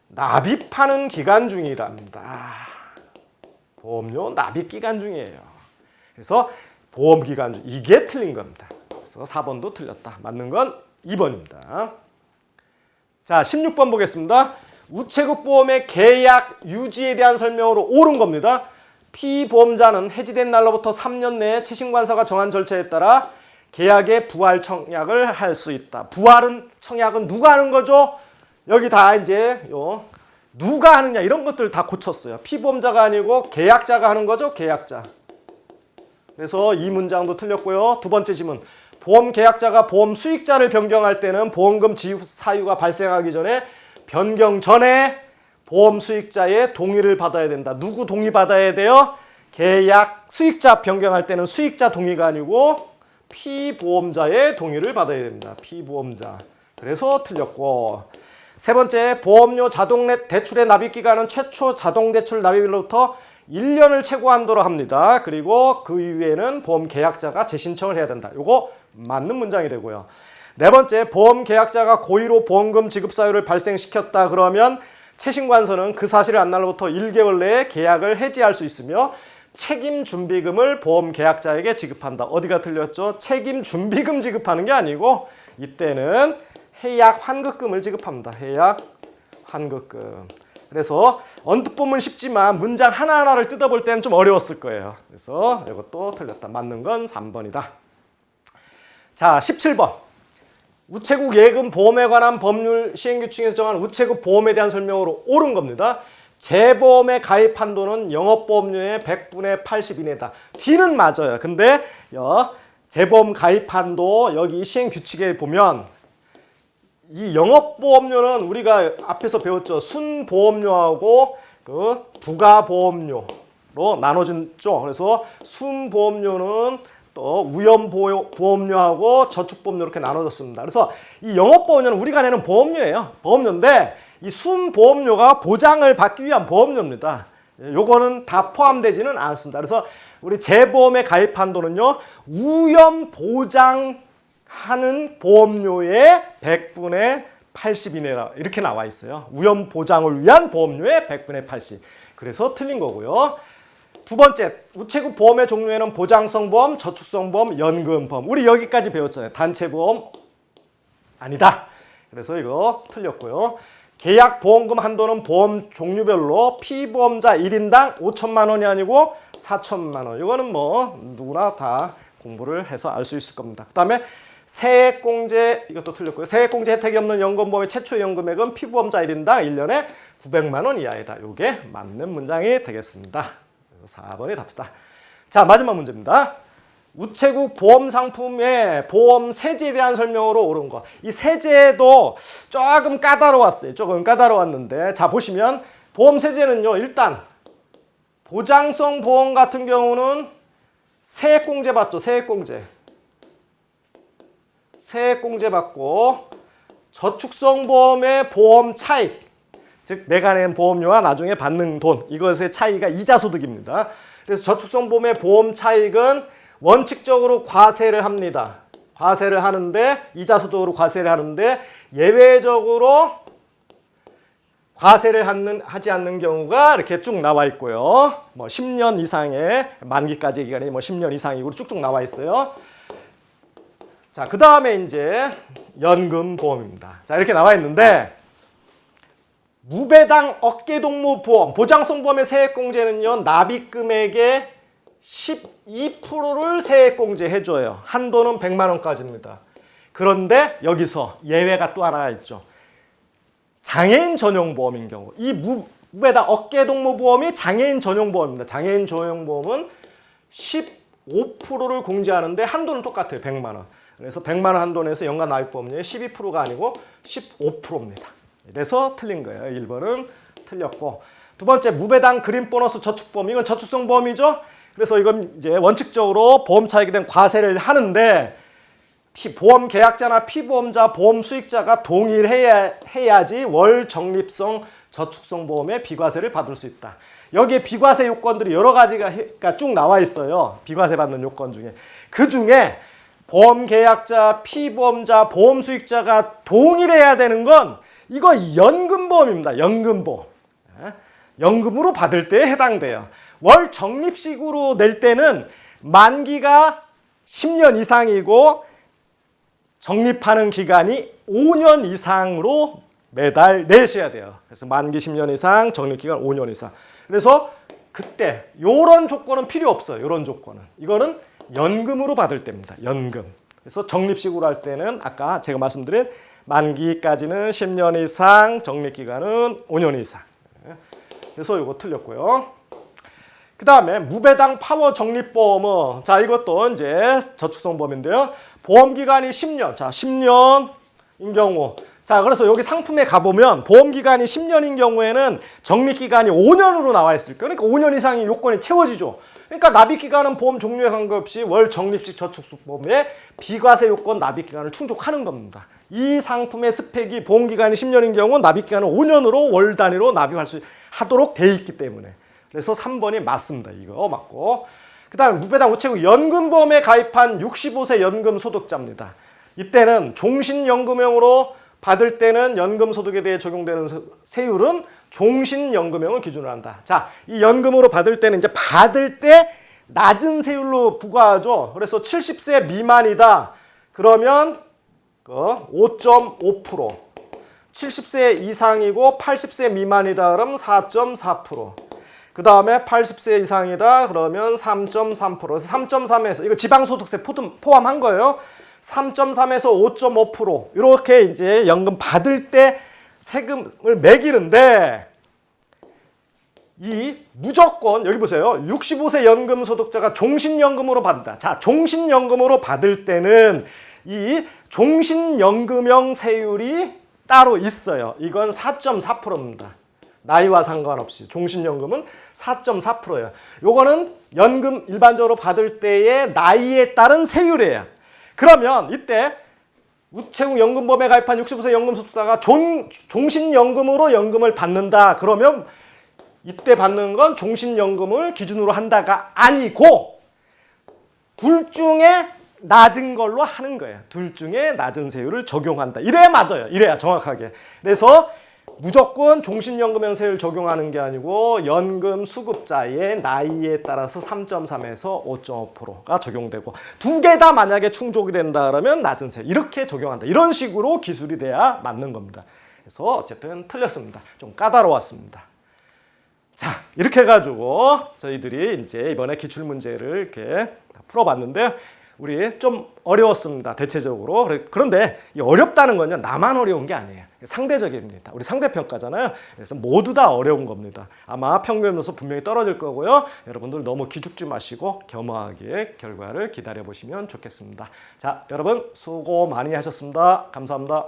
납입하는 기간 중이랍니다. 보험료 납입 기간 중이에요. 그래서 보험 기간 중 이게 틀린 겁니다. 그래서 4번도 틀렸다. 맞는 건 2번입니다. 자, 16번 보겠습니다. 우체국 보험의 계약 유지에 대한 설명으로 옳은 겁니다. 피보험자는 해지된 날로부터 3년 내에 채신관서가 정한 절차에 따라 계약의 부활 청약을 할 수 있다. 부활은 청약은 누가 하는 거죠? 여기 다 이제 누가 하느냐 이런 것들 다 고쳤어요. 피보험자가 아니고 계약자가 하는 거죠. 계약자. 그래서 이 문장도 틀렸고요. 두 번째 질문. 보험 계약자가 보험 수익자를 변경할 때는 보험금 지급 사유가 발생하기 전에 변경 전에 보험 수익자의 동의를 받아야 된다. 누구 동의 받아야 돼요? 계약 수익자 변경할 때는 수익자 동의가 아니고 피보험자의 동의를 받아야 됩니다. 피보험자. 그래서 틀렸고. 세 번째, 보험료 자동 대출의 납입 기간은 최초 자동 대출 납입일로부터 1년을 최고 한도로 합니다. 그리고 그 이후에는 보험 계약자가 재신청을 해야 된다. 요거 맞는 문장이 되고요. 네 번째, 보험 계약자가 고의로 보험금 지급 사유를 발생시켰다 그러면 채신관서는 그 사실을 안 날로부터 1개월 내에 계약을 해지할 수 있으며 책임 준비금을 보험 계약자에게 지급한다. 어디가 틀렸죠? 책임 준비금 지급하는 게 아니고 이때는 해약 환급금을 지급합니다. 해약 환급금. 그래서 언뜻 보면 쉽지만 문장 하나하나를 뜯어볼 때는 좀 어려웠을 거예요. 그래서 이것도 틀렸다. 맞는 건 3번이다. 자, 17번. 우체국 예금 보험에 관한 법률 시행규칙에서 정한 우체국 보험에 대한 설명으로 옳은 겁니다. 재보험에 가입 한도는 영업보험료의 100분의 80 이내다. D는 맞아요. 근데 재보험 가입 한도 여기 시행규칙에 보면 이 영업보험료는 우리가 앞에서 배웠죠. 순보험료하고 그 부가보험료로 나눠진죠. 그래서 순보험료는 또 위험보험료하고 저축보험료 이렇게 나눠졌습니다. 그래서 이 영업보험료는 우리가 내는 보험료예요. 보험료인데 이 순보험료가 보장을 받기 위한 보험료입니다. 요거는 다 포함되지는 않습니다. 그래서 우리 재보험에 가입 한도는요. 위험 보장하는 보험료의 100분의 80 이내라 이렇게 나와 있어요. 위험 보장을 위한 보험료의 100분의 80. 그래서 틀린 거고요. 두 번째, 우체국 보험의 종류에는 보장성 보험, 저축성 보험, 연금보험. 우리 여기까지 배웠잖아요. 단체보험 아니다. 그래서 이거 틀렸고요. 계약 보험금 한도는 보험 종류별로 피보험자 1인당 5천만 원이 아니고 4천만 원. 이거는 뭐 누구나 다 공부를 해서 알 수 있을 겁니다. 그 다음에 세액공제, 이것도 틀렸고요. 세액공제 혜택이 없는 연금보험의 최초 연금액은 피보험자 1인당 1년에 900만 원 이하이다. 이게 맞는 문장이 되겠습니다. 4번이 답이다. 자, 마지막 문제입니다. 우체국 보험 상품의 보험 세제에 대한 설명으로 옳은 거. 이 세제도 조금 까다로웠어요. 조금 까다로웠는데 자, 보시면 보험 세제는요. 일단 보장성 보험 같은 경우는 세액공제 받죠. 세액공제. 세액공제 받고 저축성 보험의 보험 차익. 즉 내가 낸 보험료와 나중에 받는 돈 이것의 차이가 이자소득입니다. 그래서 저축성 보험의 보험 차익은 원칙적으로 과세를 합니다. 과세를 하는데 이자소득으로 과세를 하는데 예외적으로 과세를 하지 않는 경우가 이렇게 쭉 나와 있고요. 뭐 10년 이상의 만기까지 기간이 뭐 10년 이상이고 쭉쭉 나와 있어요. 자, 그 다음에 이제 연금보험입니다. 자, 이렇게 나와 있는데 무배당 어깨동무보험, 보장성 보험의 세액공제는요. 납입금액의 12%를 세액공제 해줘요. 한도는 100만 원까지입니다. 그런데 여기서 예외가 또 하나 있죠. 장애인 전용보험인 경우 이 무배당 어깨동무보험이 장애인 전용보험입니다. 장애인 전용보험은 15%를 공제하는데 한도는 똑같아요. 100만 원. 그래서 100만 원 한도 내에서 연간 납입보험료의 12%가 아니고 15%입니다. 그래서 틀린 거예요. 1번은 틀렸고 두 번째 무배당 그린 보너스 저축보험 이건 저축성 보험이죠. 그래서 이건 이제 원칙적으로 보험 차익에 대한 과세를 하는데 보험 계약자나 피보험자, 보험 수익자가 동일해야지 월 적립성 저축성 보험의 비과세를 받을 수 있다. 여기에 비과세 요건들이 여러 가지가 쭉 나와 있어요. 비과세 받는 요건 중에. 그 중에 보험 계약자, 피보험자, 보험 수익자가 동일해야 되는 건 이거 연금보험입니다. 연금보험. 연금으로 받을 때에 해당돼요. 월 적립식으로 낼 때는 만기가 10년 이상이고 적립하는 기간이 5년 이상으로 매달 내셔야 돼요. 그래서 만기 10년 이상, 적립기간 5년 이상. 그래서 그때 요런 조건은 필요 없어요. 요런 조건은. 이거는 연금으로 받을 때입니다. 연금. 그래서 적립식으로 할 때는 아까 제가 말씀드린 만기까지는 10년 이상, 적립기간은 5년 이상. 그래서 요거 틀렸고요. 그 다음에 무배당 파워 적립보험은 자 이것도 이제 저축성보험인데요. 보험기간이 10년. 자 10년인 경우 자 그래서 여기 상품에 가보면 보험기간이 10년인 경우에는 적립기간이 5년으로 나와 있을 거예요. 그러니까 5년 이상의 요건이 채워지죠. 그러니까 납입기간은 보험 종류에 관계없이 월 적립식 저축보험의 비과세 요건 납입기간을 충족하는 겁니다. 이 상품의 스펙이 보험기간이 10년인 경우 납입기간은 5년으로 월 단위로 납입할 수 하도록 돼 있기 때문에 그래서 3번이 맞습니다. 이거 맞고 그 다음에 무배당 우체국 연금보험에 가입한 65세 연금 소득자입니다. 이때는 종신연금형으로 받을 때는 연금소득에 대해 적용되는 세율은 종신연금형을 기준으로 한다. 자, 이 연금으로 받을 때는 이제 받을 때 낮은 세율로 부과하죠. 그래서 70세 미만이다. 그러면 5.5%. 70세 이상이고 80세 미만이다. 그러면 4.4%. 그 다음에 80세 이상이다. 그러면 3.3%. 그래서 3.3에서 이거 지방소득세 포함한 거예요. 3.3에서 5.5% 이렇게 이제 연금 받을 때 세금을 매기는데 이 무조건 여기 보세요. 65세 연금 소득자가 종신연금으로 받는다. 자, 종신연금으로 받을 때는 이 종신연금형 세율이 따로 있어요. 이건 4.4%입니다. 나이와 상관없이 종신연금은 4.4%예요. 요거는 연금 일반적으로 받을 때의 나이에 따른 세율이에요. 그러면 이때 우체국 연금보험에 가입한 65세 연금소득자가 종신연금으로 연금을 받는다. 그러면 이때 받는 건 종신연금을 기준으로 한다가 아니고 둘 중에 낮은 걸로 하는 거예요. 둘 중에 낮은 세율을 적용한다. 이래야 맞아요. 이래야 정확하게. 그래서 무조건 종신연금형 세율 적용하는 게 아니고 연금 수급자의 나이에 따라서 3.3에서 5.5%가 적용되고 두 개 다 만약에 충족이 된다 그러면 낮은 세율 이렇게 적용한다. 이런 식으로 기술이 돼야 맞는 겁니다. 그래서 어쨌든 틀렸습니다. 좀 까다로웠습니다. 자, 이렇게 해가지고 저희들이 이제 이번에 기출문제를 이렇게 풀어봤는데요. 우리 좀 어려웠습니다. 대체적으로. 그런데 이 어렵다는 건요. 나만 어려운 게 아니에요. 상대적입니다. 우리 상대평가잖아요. 그래서 모두 다 어려운 겁니다. 아마 평균에서 분명히 떨어질 거고요. 여러분들 너무 기죽지 마시고 겸허하게 결과를 기다려 보시면 좋겠습니다. 자, 여러분 수고 많이 하셨습니다. 감사합니다.